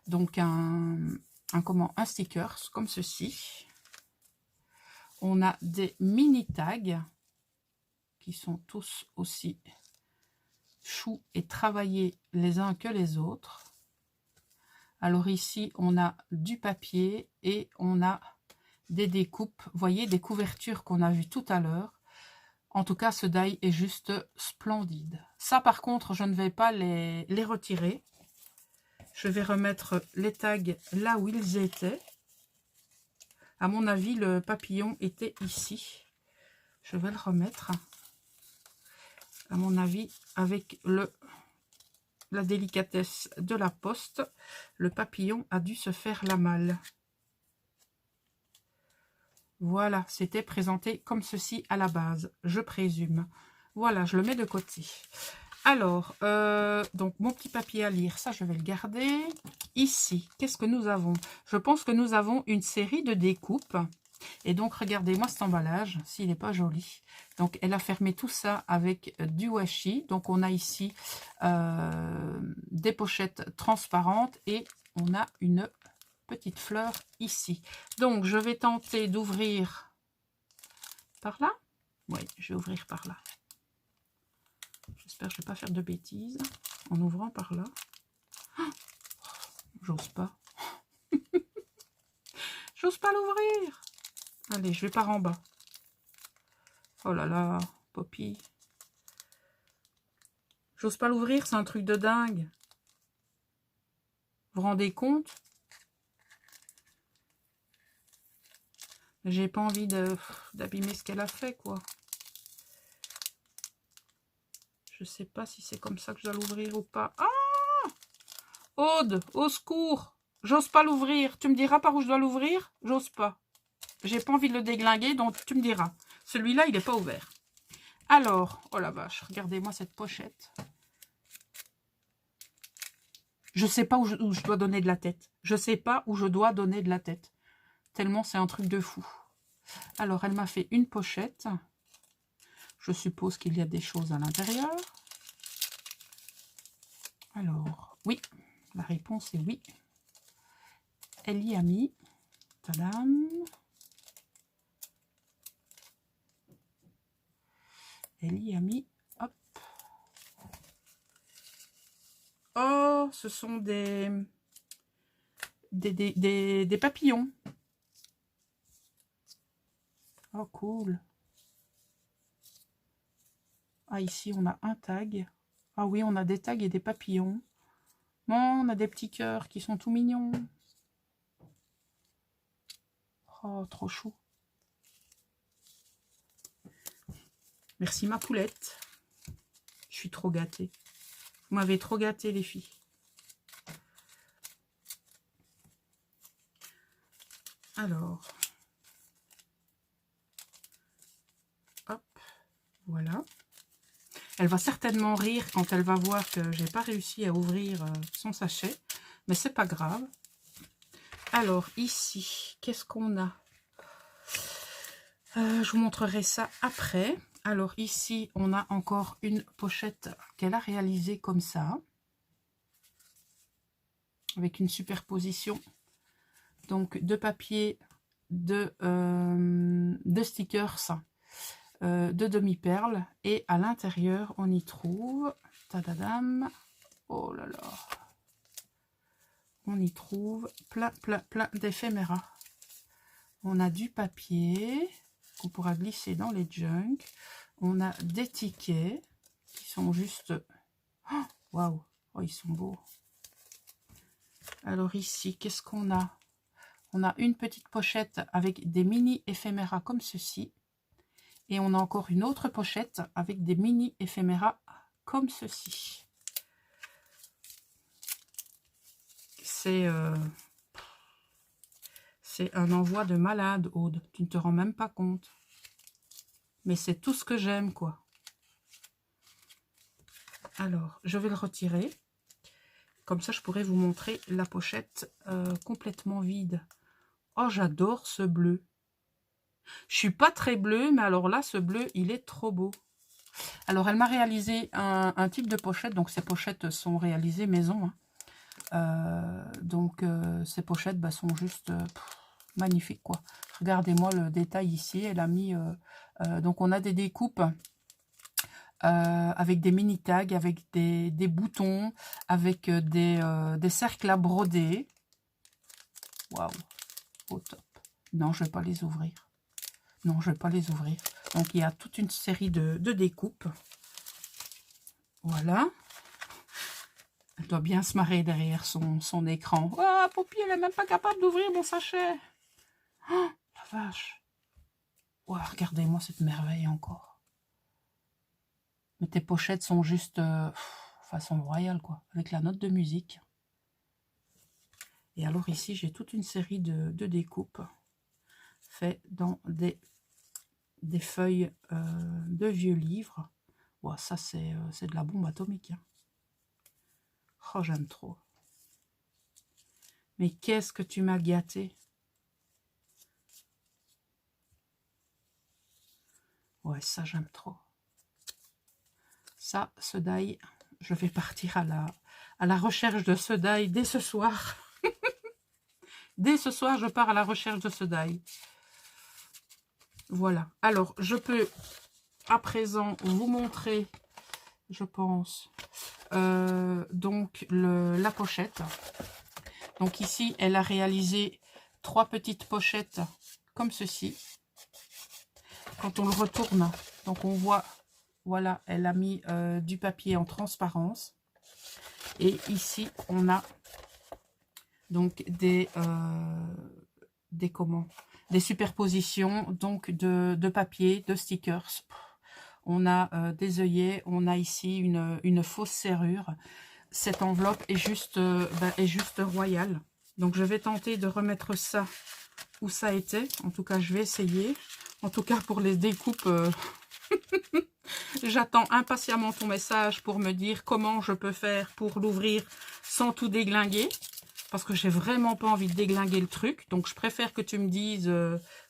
donc un sticker comme ceci. On a des mini tags qui sont tous aussi choux et travaillés les uns que les autres. Alors ici, on a du papier et on a des découpes, vous voyez, des couvertures qu'on a vues tout à l'heure. En tout cas, ce die est juste splendide. Ça, par contre, je ne vais pas les retirer. Je vais remettre les tags là où ils étaient. À mon avis, le papillon était ici. Je vais le remettre. À mon avis, avec la délicatesse de la poste, le papillon a dû se faire la malle. Voilà, c'était présenté comme ceci à la base, je présume. Voilà, je le mets de côté. Alors, donc mon petit papier à lire, ça je vais le garder. Ici, qu'est-ce que nous avons? Je pense que nous avons une série de découpes. Et donc, regardez-moi cet emballage, s'il n'est pas joli. Donc, elle a fermé tout ça avec du washi. Donc, on a ici des pochettes transparentes et on a une petite fleur ici. Donc, je vais tenter d'ouvrir par là. Oui, je vais ouvrir par là. J'espère que je ne vais pas faire de bêtises en ouvrant par là. Oh, j'ose pas. J'ose pas l'ouvrir. Allez, je vais par en bas. Oh là là, Poppy. J'ose pas l'ouvrir, c'est un truc de dingue. Vous vous rendez compte? J'ai pas envie d'abîmer ce qu'elle a fait, quoi. Je sais pas si c'est comme ça que je dois l'ouvrir ou pas. Ah! Aude, au secours! J'ose pas l'ouvrir. Tu me diras par où je dois l'ouvrir? J'ose pas. J'ai pas envie de le déglinguer, donc tu me diras. Celui-là, il n'est pas ouvert. Alors, oh la vache, regardez-moi cette pochette. Je sais pas où je dois donner de la tête. Je sais pas où je dois donner de la tête. Tellement c'est un truc de fou. Alors, elle m'a fait une pochette. Je suppose qu'il y a des choses à l'intérieur. Alors, oui. La réponse est oui. Elle y a mis. Tadam. Elle y a mis. Hop. Oh, ce sont des papillons. Oh, cool. Ah, ici, on a un tag. Ah oui, on a des tags et des papillons. Bon, on a des petits cœurs qui sont tout mignons. Oh, trop chou. Merci ma poulette. Je suis trop gâtée. Vous m'avez trop gâtée, les filles. Alors. Hop. Voilà. Elle va certainement rire quand elle va voir que j'ai pas réussi à ouvrir son sachet. Mais c'est pas grave. Alors, ici, qu'est-ce qu'on a? Je vous montrerai ça après. Alors, ici, on a encore une pochette qu'elle a réalisée comme ça. Avec une superposition. Donc, de papier, de stickers, de demi-perles. Et à l'intérieur, on y trouve... Tadadam. Oh là là. On y trouve plein d'éphéméras. On a du papier qu'on pourra glisser dans les junks. On a des tickets qui sont juste... Waouh! Oh, ils sont beaux. Alors ici, qu'est-ce qu'on a? On a une petite pochette avec des mini éphéméras comme ceci. Et on a encore une autre pochette avec des mini éphéméras comme ceci. C'est un envoi de malade, Aude. Tu ne te rends même pas compte. Mais c'est tout ce que j'aime, quoi. Alors, je vais le retirer. Comme ça, je pourrais vous montrer la pochette complètement vide. Oh, j'adore ce bleu. Je suis pas très bleu, mais alors là, ce bleu, il est trop beau. Alors, elle m'a réalisé un type de pochette. Donc, ces pochettes sont réalisées maison, hein. Ces pochettes sont juste magnifiques, quoi. Regardez-moi le détail ici. Elle a mis donc on a des découpes avec des mini tags, avec des boutons, avec des cercles à broder. Waouh, au top. Non, je vais pas les ouvrir. Non, je vais pas les ouvrir. Donc il y a toute une série de découpes. Voilà. Elle doit bien se marrer derrière son écran. Oh, Poppy, elle n'est même pas capable d'ouvrir mon sachet. Oh, la vache. Oh, regardez-moi cette merveille encore. Mais tes pochettes sont juste façon royale, quoi. Avec la note de musique. Et alors ici, j'ai toute une série de découpes faites dans des feuilles de vieux livres. Oh, ça, c'est de la bombe atomique, hein. Oh, j'aime trop. Mais qu'est-ce que tu m'as gâté. Ouais, ça, j'aime trop. Ça, ce die, je vais partir à la recherche de ce die dès ce soir. Dès ce soir, je pars à la recherche de ce die. Voilà. Alors, je peux à présent vous montrer, je pense, donc la pochette. Donc ici, elle a réalisé 3 petites pochettes comme ceci. Quand on le retourne, donc on voit voilà, elle a mis du papier en transparence. Et ici, on a donc des superpositions donc de papier, de stickers. On a des œillets, on a ici une fausse serrure. Cette enveloppe est juste royale. Donc je vais tenter de remettre ça où ça était. En tout cas, je vais essayer. En tout cas, pour les découpes, j'attends impatiemment ton message pour me dire comment je peux faire pour l'ouvrir sans tout déglinguer. Parce que j'ai vraiment pas envie de déglinguer le truc. Donc, je préfère que tu me dises,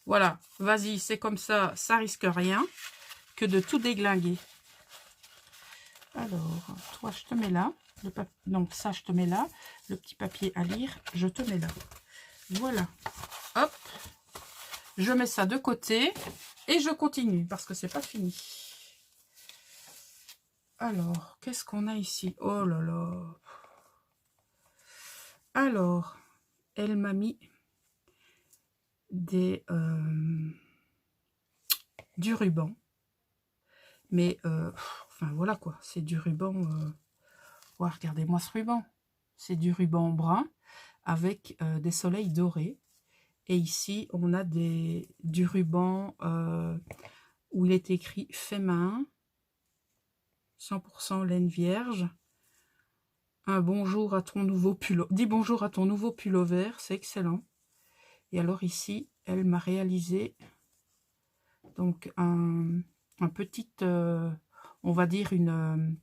voilà, vas-y, c'est comme ça, ça risque rien, que de tout déglinguer. Alors, toi, je te mets là. Donc, ça, je te mets là. Le petit papier à lire, je te mets là. Voilà. Hop. Je mets ça de côté et je continue parce que c'est pas fini. Alors, qu'est-ce qu'on a ici? Oh là là. Alors, elle m'a mis du ruban. Mais, enfin, voilà quoi. C'est du ruban. Ouais, regardez-moi ce ruban. C'est du ruban brun avec des soleils dorés. Et ici, on a du ruban où il est écrit fait main, 100% laine vierge. Un bonjour à ton nouveau pull. Dis bonjour à ton nouveau pullover, c'est excellent. Et alors ici, elle m'a réalisé donc un petit, on va dire une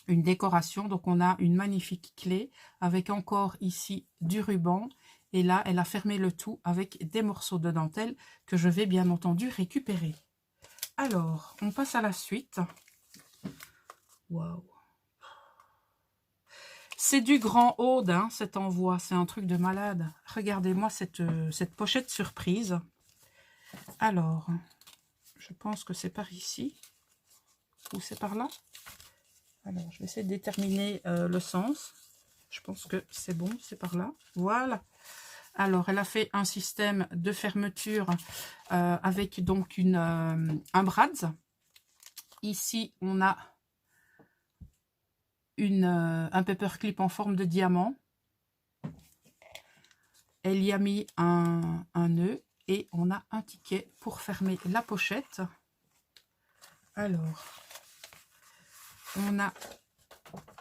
décoration. Donc on a une magnifique clé avec encore ici du ruban. Et là, elle a fermé le tout avec des morceaux de dentelle que je vais bien entendu récupérer. Alors, on passe à la suite. Waouh! C'est du grand Aude, hein, cet envoi. C'est un truc de malade. Regardez-moi cette pochette surprise. Alors, je pense que c'est par ici. Ou c'est par là. Alors, je vais essayer de déterminer le sens. Je pense que c'est bon, c'est par là. Voilà. Alors, elle a fait un système de fermeture avec donc un brads. Ici, on a un paperclip en forme de diamant. Elle y a mis un nœud et on a un ticket pour fermer la pochette. Alors, on a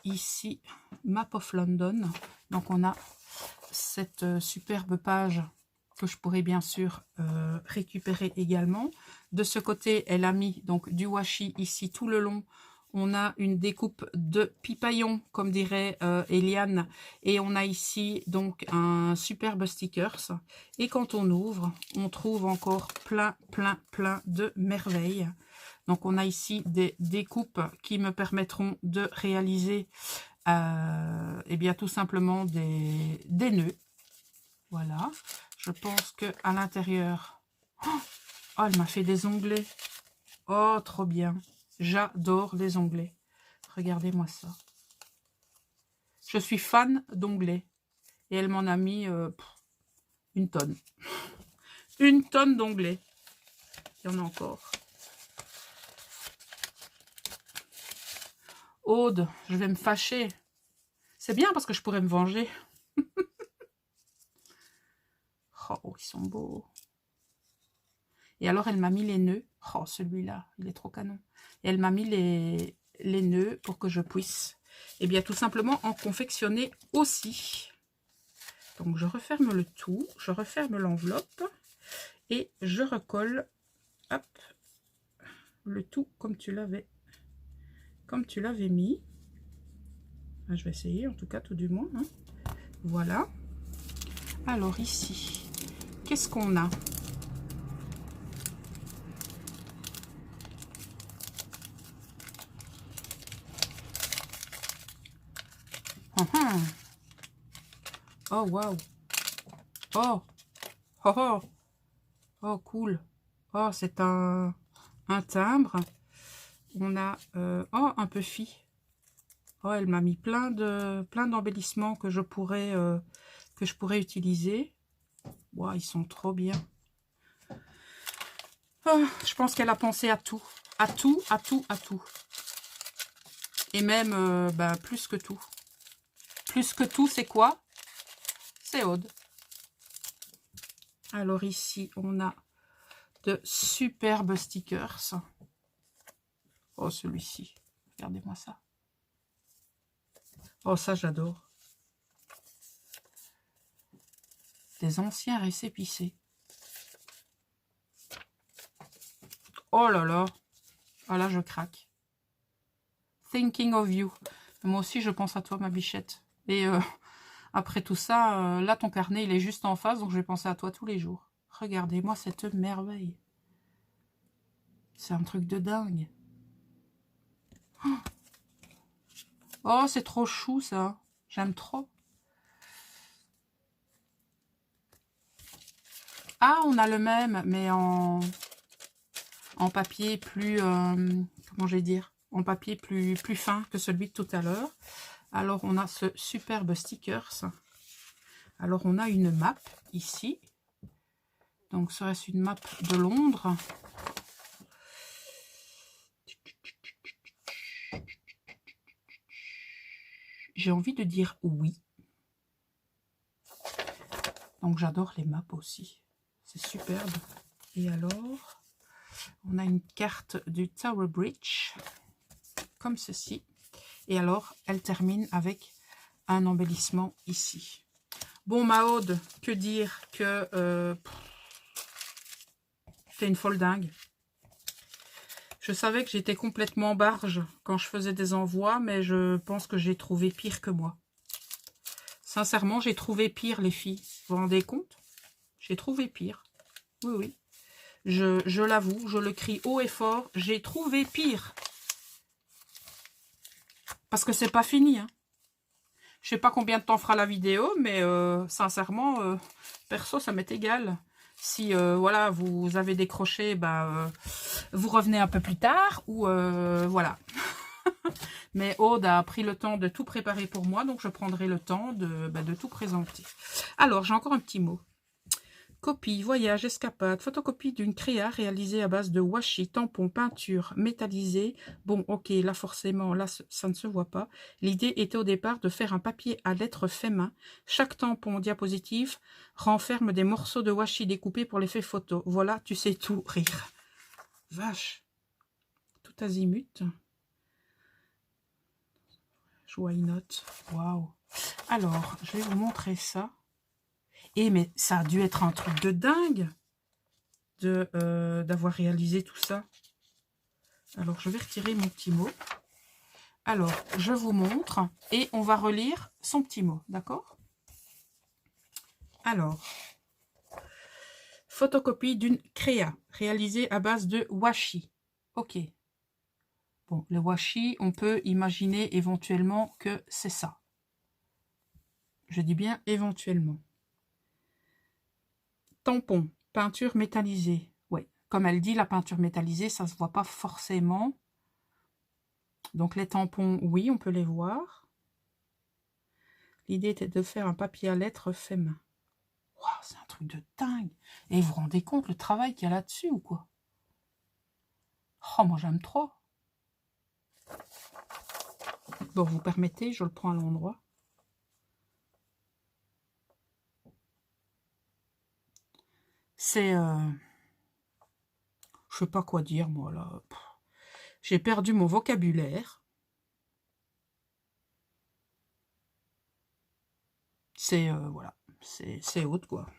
ici Map of London. Donc, on a cette superbe page que je pourrais bien sûr récupérer également. De ce côté, elle a mis donc du washi ici tout le long. On a une découpe de pipaillon, comme dirait Eliane. Et on a ici donc un superbe stickers. Et quand on ouvre, on trouve encore plein de merveilles. Donc on a ici des découpes qui me permettront de réaliser et bien tout simplement des nœuds. Voilà. Je pense que à l'intérieur... Oh, elle m'a fait des onglets. Oh, trop bien. J'adore les onglets. Regardez-moi ça. Je suis fan d'onglets. Et elle m'en a mis une tonne. Une tonne d'onglets. Il y en a encore. Aude, je vais me fâcher. C'est bien parce que je pourrais me venger. Oh, ils sont beaux. Et alors, elle m'a mis les nœuds. Oh, celui-là, il est trop canon. Et elle m'a mis les nœuds pour que je puisse, eh bien, tout simplement en confectionner aussi. Donc, je referme le tout. Je referme l'enveloppe. Et je recolle, hop, le tout comme tu l'avais mis. Je vais essayer, en tout cas, tout du moins. Hein. Voilà. Alors, ici, qu'est-ce qu'on a ? Oh, waouh. Oh. Oh, oh. Oh, cool. Oh, c'est un timbre. On a oh, un peu fi. Oh, elle m'a mis plein d'embellissements que je pourrais utiliser. Wow, ils sont trop bien. Oh, je pense qu'elle a pensé à tout. à tout, à tout, à tout. Et même bah, plus que tout. Plus que tout, c'est quoi? C'est Aude. Alors ici, on a de superbes stickers. Oh, celui-ci. Regardez-moi ça. Oh, ça, j'adore. Des anciens récépissés. Oh là là. Oh là, je craque. Thinking of you. Moi aussi, je pense à toi, ma bichette. Et après tout ça, là, ton carnet, il est juste en face, donc je vais penser à toi tous les jours. Regardez-moi cette merveille. C'est un truc de dingue. Oh, c'est trop chou, ça. J'aime trop. Ah, on a le même, mais en papier plus... comment je vais dire? En papier plus fin que celui de tout à l'heure. Alors, on a ce superbe stickers. Alors, on a une map ici. Donc, serait-ce une map de Londres? J'ai envie de dire oui. Donc, j'adore les maps aussi. C'est superbe. Et alors, on a une carte du Tower Bridge, comme ceci. Et alors, elle termine avec un embellissement ici. Bon, ma Aude, que dire que t'es une folle dingue. Je savais que j'étais complètement barge quand je faisais des envois, mais je pense que j'ai trouvé pire que moi. Sincèrement, j'ai trouvé pire, les filles. Vous vous rendez compte? J'ai trouvé pire. Oui, oui. Je l'avoue, je le crie haut et fort. J'ai trouvé pire. Parce que c'est pas fini, hein. Je sais pas combien de temps fera la vidéo, mais sincèrement, perso, ça m'est égal. Si voilà, vous avez décroché, bah, vous revenez un peu plus tard, ou voilà. Mais Aude a pris le temps de tout préparer pour moi, donc je prendrai le temps de tout présenter. Alors, j'ai encore un petit mot. Copie, voyage, escapade, photocopie d'une créa réalisée à base de washi, tampon, peinture métallisée. Bon, ok, là forcément, là ça ne se voit pas. L'idée était au départ de faire un papier à lettres fait main. Chaque tampon diapositive renferme des morceaux de washi découpés pour l'effet photo. Voilà, tu sais tout, rire. Vache. Tout azimut. Why not? Waouh. Alors, je vais vous montrer ça. Et mais ça a dû être un truc de dingue d'avoir réalisé tout ça. Alors, je vais retirer mon petit mot. Alors, je vous montre et on va relire son petit mot, d'accord? Alors, photocopie d'une créa réalisée à base de washi. Ok. Bon, le washi, on peut imaginer éventuellement que c'est ça. Je dis bien éventuellement. Tampon, peinture métallisée. Ouais, comme elle dit, la peinture métallisée, ça ne se voit pas forcément. Donc les tampons, oui, on peut les voir. L'idée était de faire un papier à lettres fait main. Waouh, c'est un truc de dingue. Et vous vous rendez compte le travail qu'il y a là-dessus ou quoi? Oh, moi j'aime trop. Bon, vous permettez, je le prends à l'endroit. C'est... je sais pas quoi dire, moi, là. J'ai perdu mon vocabulaire. C'est, voilà, c'est haute, quoi.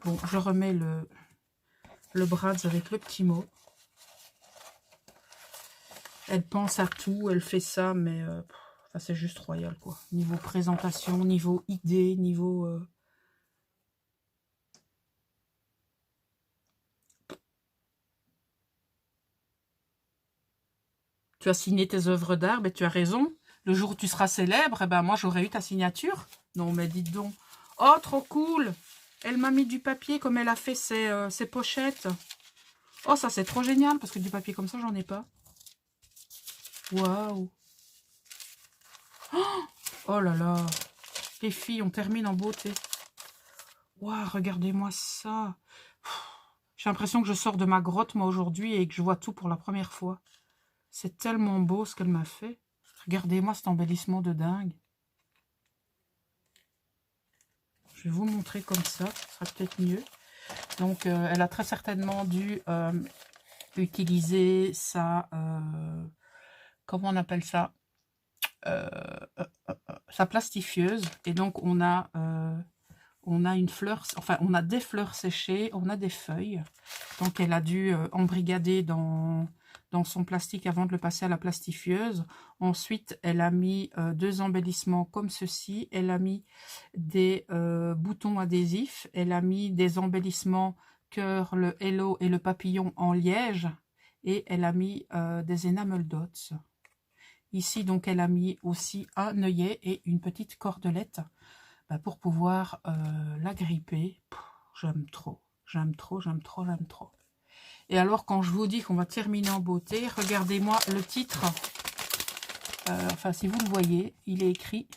Bon, je remets le Bradz avec le petit mot. Elle pense à tout, elle fait ça, mais enfin, c'est juste royal, quoi. Niveau présentation, niveau idée, niveau... Tu as signé tes œuvres d'art, mais tu as raison. Le jour où tu seras célèbre, eh ben moi, j'aurais eu ta signature. Non, mais dites donc. Oh, trop cool! Elle m'a mis du papier comme elle a fait ses pochettes. Oh, ça, c'est trop génial, parce que du papier comme ça, j'en ai pas. Waouh! Oh là là! Les filles, on termine en beauté. Waouh, regardez-moi ça! J'ai l'impression que je sors de ma grotte, moi, aujourd'hui, et que je vois tout pour la première fois. C'est tellement beau ce qu'elle m'a fait. Regardez-moi cet embellissement de dingue. Je vais vous montrer comme ça, ce sera peut-être mieux. Donc, elle a très certainement dû utiliser sa... comment on appelle ça, sa plastifieuse. Et donc, on a une fleur, enfin, on a des fleurs séchées, on a des feuilles. Donc, elle a dû embrigader dans son plastique avant de le passer à la plastifieuse. Ensuite, elle a mis 2 embellissements comme ceci. Elle a mis des boutons adhésifs. Elle a mis des embellissements cœur, le hello et le papillon en liège. Et elle a mis des enamel dots. Ici, donc, elle a mis aussi un œillet et une petite cordelette pour pouvoir la gripper. J'aime trop, j'aime trop, j'aime trop, j'aime trop. Et alors, quand je vous dis qu'on va terminer en beauté, regardez-moi le titre. Enfin, si vous le voyez, il est écrit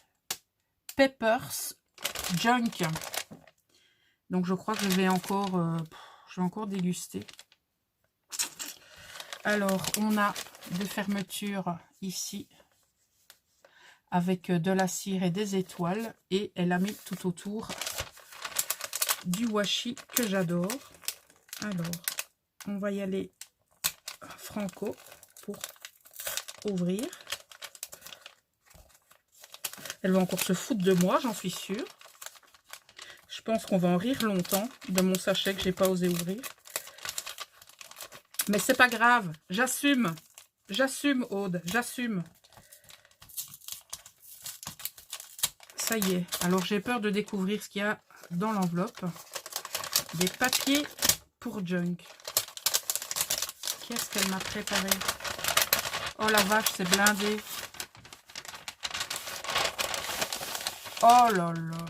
Peppers Junk. Donc, je crois que je vais encore déguster. Alors, on a des fermetures ici avec de la cire et des étoiles. Et elle a mis tout autour du washi que j'adore. Alors, on va y aller franco pour ouvrir. Elle va encore se foutre de moi, j'en suis sûre. Je pense qu'on va en rire longtemps de mon sachet que j'ai pas osé ouvrir. Mais c'est pas grave, j'assume. J'assume, Aude, j'assume. Ça y est. Alors, j'ai peur de découvrir ce qu'il y a dans l'enveloppe. Des papiers pour junk. Qu'est-ce qu'elle m'a préparé? Oh la vache, c'est blindé. Oh là là là là.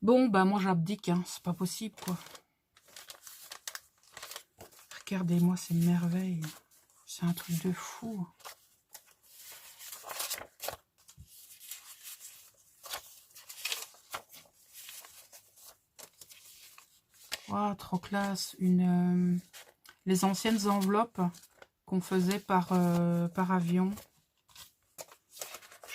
Bon, bah moi j'abdique, hein. C'est pas possible, quoi. Regardez-moi ces merveilles. C'est un truc de fou. Wow, trop classe. Les anciennes enveloppes qu'on faisait par avion.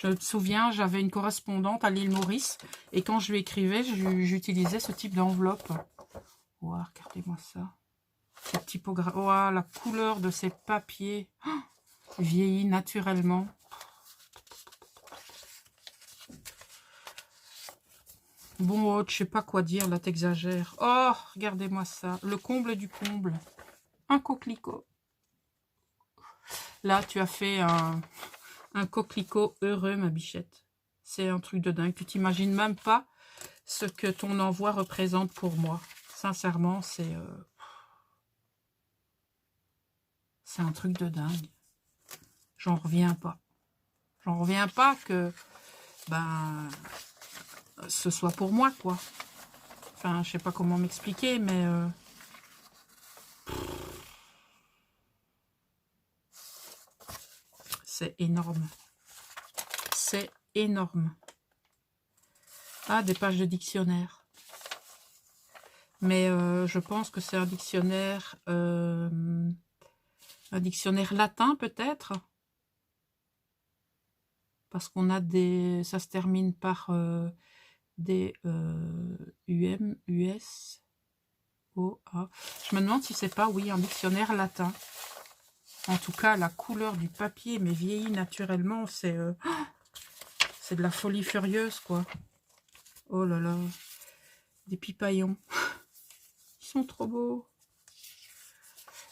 Je me souviens, j'avais une correspondante à l'île Maurice et quand je lui écrivais, j'utilisais ce type d'enveloppe. Wow, regardez-moi ça. Cette typographie. Wow, la couleur de ces papiers. Oh, vieillit naturellement. Bon, oh, je sais pas quoi dire, là, t'exagères. Oh, regardez-moi ça. Le comble du comble. Un coquelicot. Là, tu as fait un coquelicot heureux, ma bichette. C'est un truc de dingue. Tu t'imagines même pas ce que ton envoi représente pour moi. Sincèrement, c'est un truc de dingue. J'en reviens pas. J'en reviens pas que ce soit pour moi, quoi. Enfin, je sais pas comment m'expliquer, mais c'est énorme. C'est énorme. Ah, des pages de dictionnaire. Mais je pense que c'est un dictionnaire latin, peut-être. Parce qu'on a des... Ça se termine par des UM, US, O, A. Je me demande si c'est pas, oui, un dictionnaire latin. En tout cas, la couleur du papier, mais vieillit naturellement, c'est de la folie furieuse, quoi. Oh là là. Des pipaillons. Ils sont trop beaux.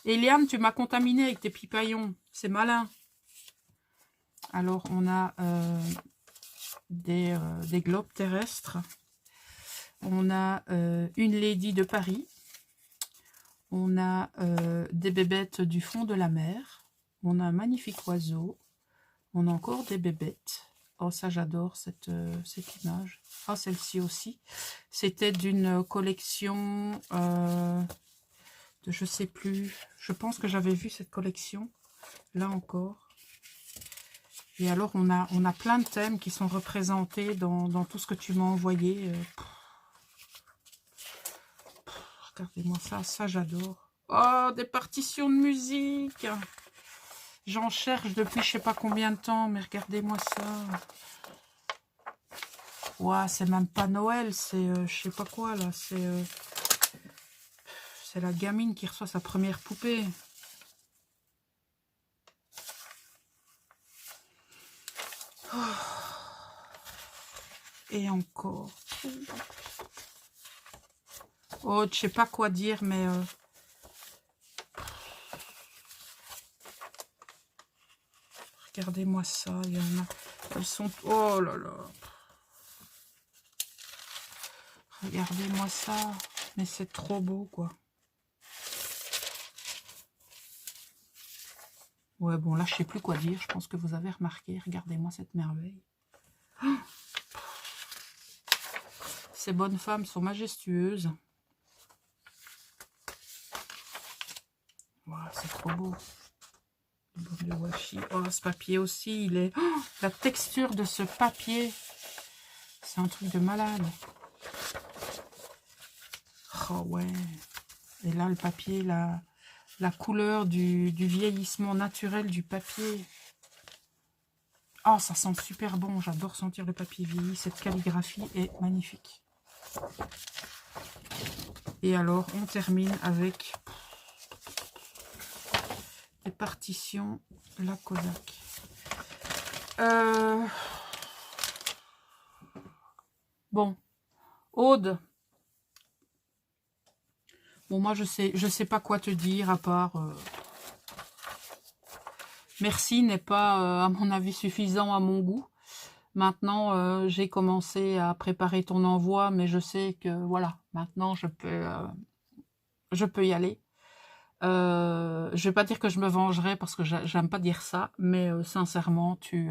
Eliane, tu m'as contaminé avec tes pipaillons. C'est malin. Alors, on a des globes terrestres. On a une lady de Paris. On a des bébêtes du fond de la mer. On a un magnifique oiseau. On a encore des bébêtes. Oh, ça, j'adore cette image. Ah, celle-ci aussi. C'était d'une collection de je sais plus. Je pense que j'avais vu cette collection. Là encore. Et alors, on a plein de thèmes qui sont représentés dans tout ce que tu m'as envoyé. regardez-moi ça, ça j'adore. Oh, des partitions de musique. J'en cherche depuis je sais pas combien de temps, mais regardez-moi ça. Ouah, c'est même pas Noël, c'est je sais pas quoi là, c'est la gamine qui reçoit sa première poupée. Oh. Et encore. Oh, je sais pas quoi dire, mais... regardez-moi ça, il y en a... Elles sont... Oh là là. Regardez-moi ça. Mais c'est trop beau, quoi. Ouais, bon, là, je sais plus quoi dire. Je pense que vous avez remarqué. Regardez-moi cette merveille. Oh, ces bonnes femmes sont majestueuses. Wow, c'est trop beau. Le washi. Oh, ce papier aussi, il est... Oh, la texture de ce papier. C'est un truc de malade. Oh, ouais. Et là, le papier, la couleur du vieillissement naturel du papier. Oh, ça sent super bon. J'adore sentir le papier vieilli. Cette calligraphie est magnifique. Et alors, on termine avec des partitions la Kodak. Bon, Aude. Bon, moi, je sais pas quoi te dire à part... merci n'est pas, à mon avis, suffisant à mon goût. Maintenant, j'ai commencé à préparer ton envoi, mais je sais que, voilà, maintenant, je peux y aller. Je vais pas dire que je me vengerai, parce que j'aime pas dire ça, mais sincèrement, tu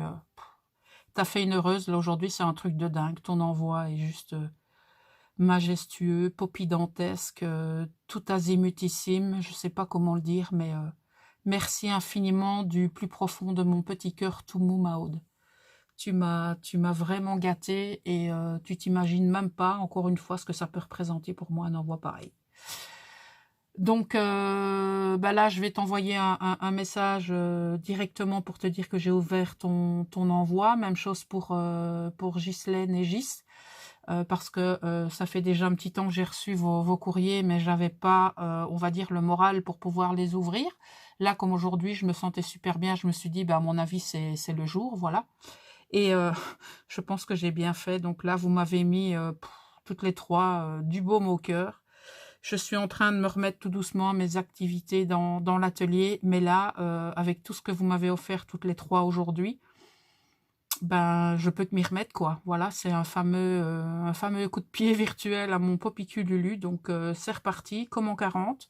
as fait une heureuse. Là, aujourd'hui, c'est un truc de dingue. Ton envoi est juste... majestueux, popidantesque, tout azimutissime, je sais pas comment le dire, mais merci infiniment du plus profond de mon petit cœur tout mou, Maude. Tu m'as vraiment gâté et tu t'imagines même pas, encore une fois, ce que ça peut représenter pour moi un envoi pareil. Donc bah là, je vais t'envoyer un message directement pour te dire que j'ai ouvert ton envoi. Même chose pour Ghislaine et Gis. Parce que ça fait déjà un petit temps que j'ai reçu vos courriers, mais j'avais pas, on va dire, le moral pour pouvoir les ouvrir. Là, comme aujourd'hui, je me sentais super bien, je me suis dit, bah, à mon avis, c'est le jour, voilà. Et je pense que j'ai bien fait. Donc là, vous m'avez mis toutes les trois du baume au cœur. Je suis en train de me remettre tout doucement à mes activités dans l'atelier, mais là, avec tout ce que vous m'avez offert toutes les trois aujourd'hui, ben, je peux que m'y remettre, quoi. Voilà, c'est un fameux coup de pied virtuel à mon Poppy-Lulu. Donc, c'est reparti, comme en 40.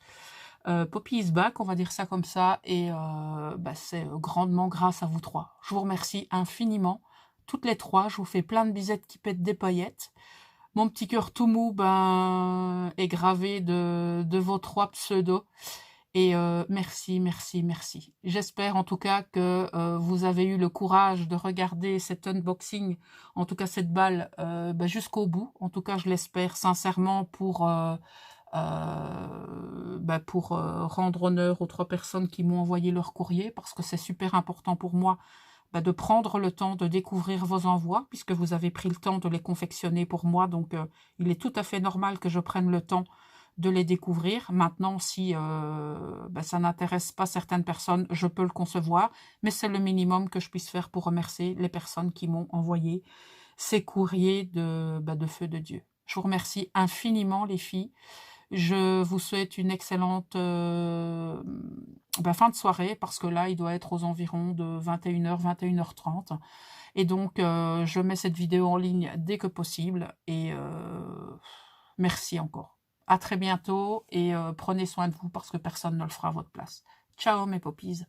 Poppy is back, on va dire ça comme ça. Et ben, c'est grandement grâce à vous trois. Je vous remercie infiniment. Toutes les trois, je vous fais plein de bisettes qui pètent des paillettes. Mon petit cœur tout mou ben, est gravé de vos trois pseudos. Et merci, merci, merci. J'espère en tout cas que vous avez eu le courage de regarder cet unboxing, en tout cas cette balle, bah, jusqu'au bout. En tout cas, je l'espère sincèrement pour rendre honneur aux trois personnes qui m'ont envoyé leur courrier, parce que c'est super important pour moi de prendre le temps de découvrir vos envois, puisque vous avez pris le temps de les confectionner pour moi. Donc, il est tout à fait normal que je prenne le temps de les découvrir. Maintenant, si ça n'intéresse pas certaines personnes, je peux le concevoir, mais c'est le minimum que je puisse faire pour remercier les personnes qui m'ont envoyé ces courriers de feu de Dieu. Je vous remercie infiniment, les filles. Je vous souhaite une excellente fin de soirée, parce que là, il doit être aux environs de 21h, 21h30. Et donc, je mets cette vidéo en ligne dès que possible. Et merci encore. À très bientôt et prenez soin de vous, parce que personne ne le fera à votre place. Ciao mes poppies.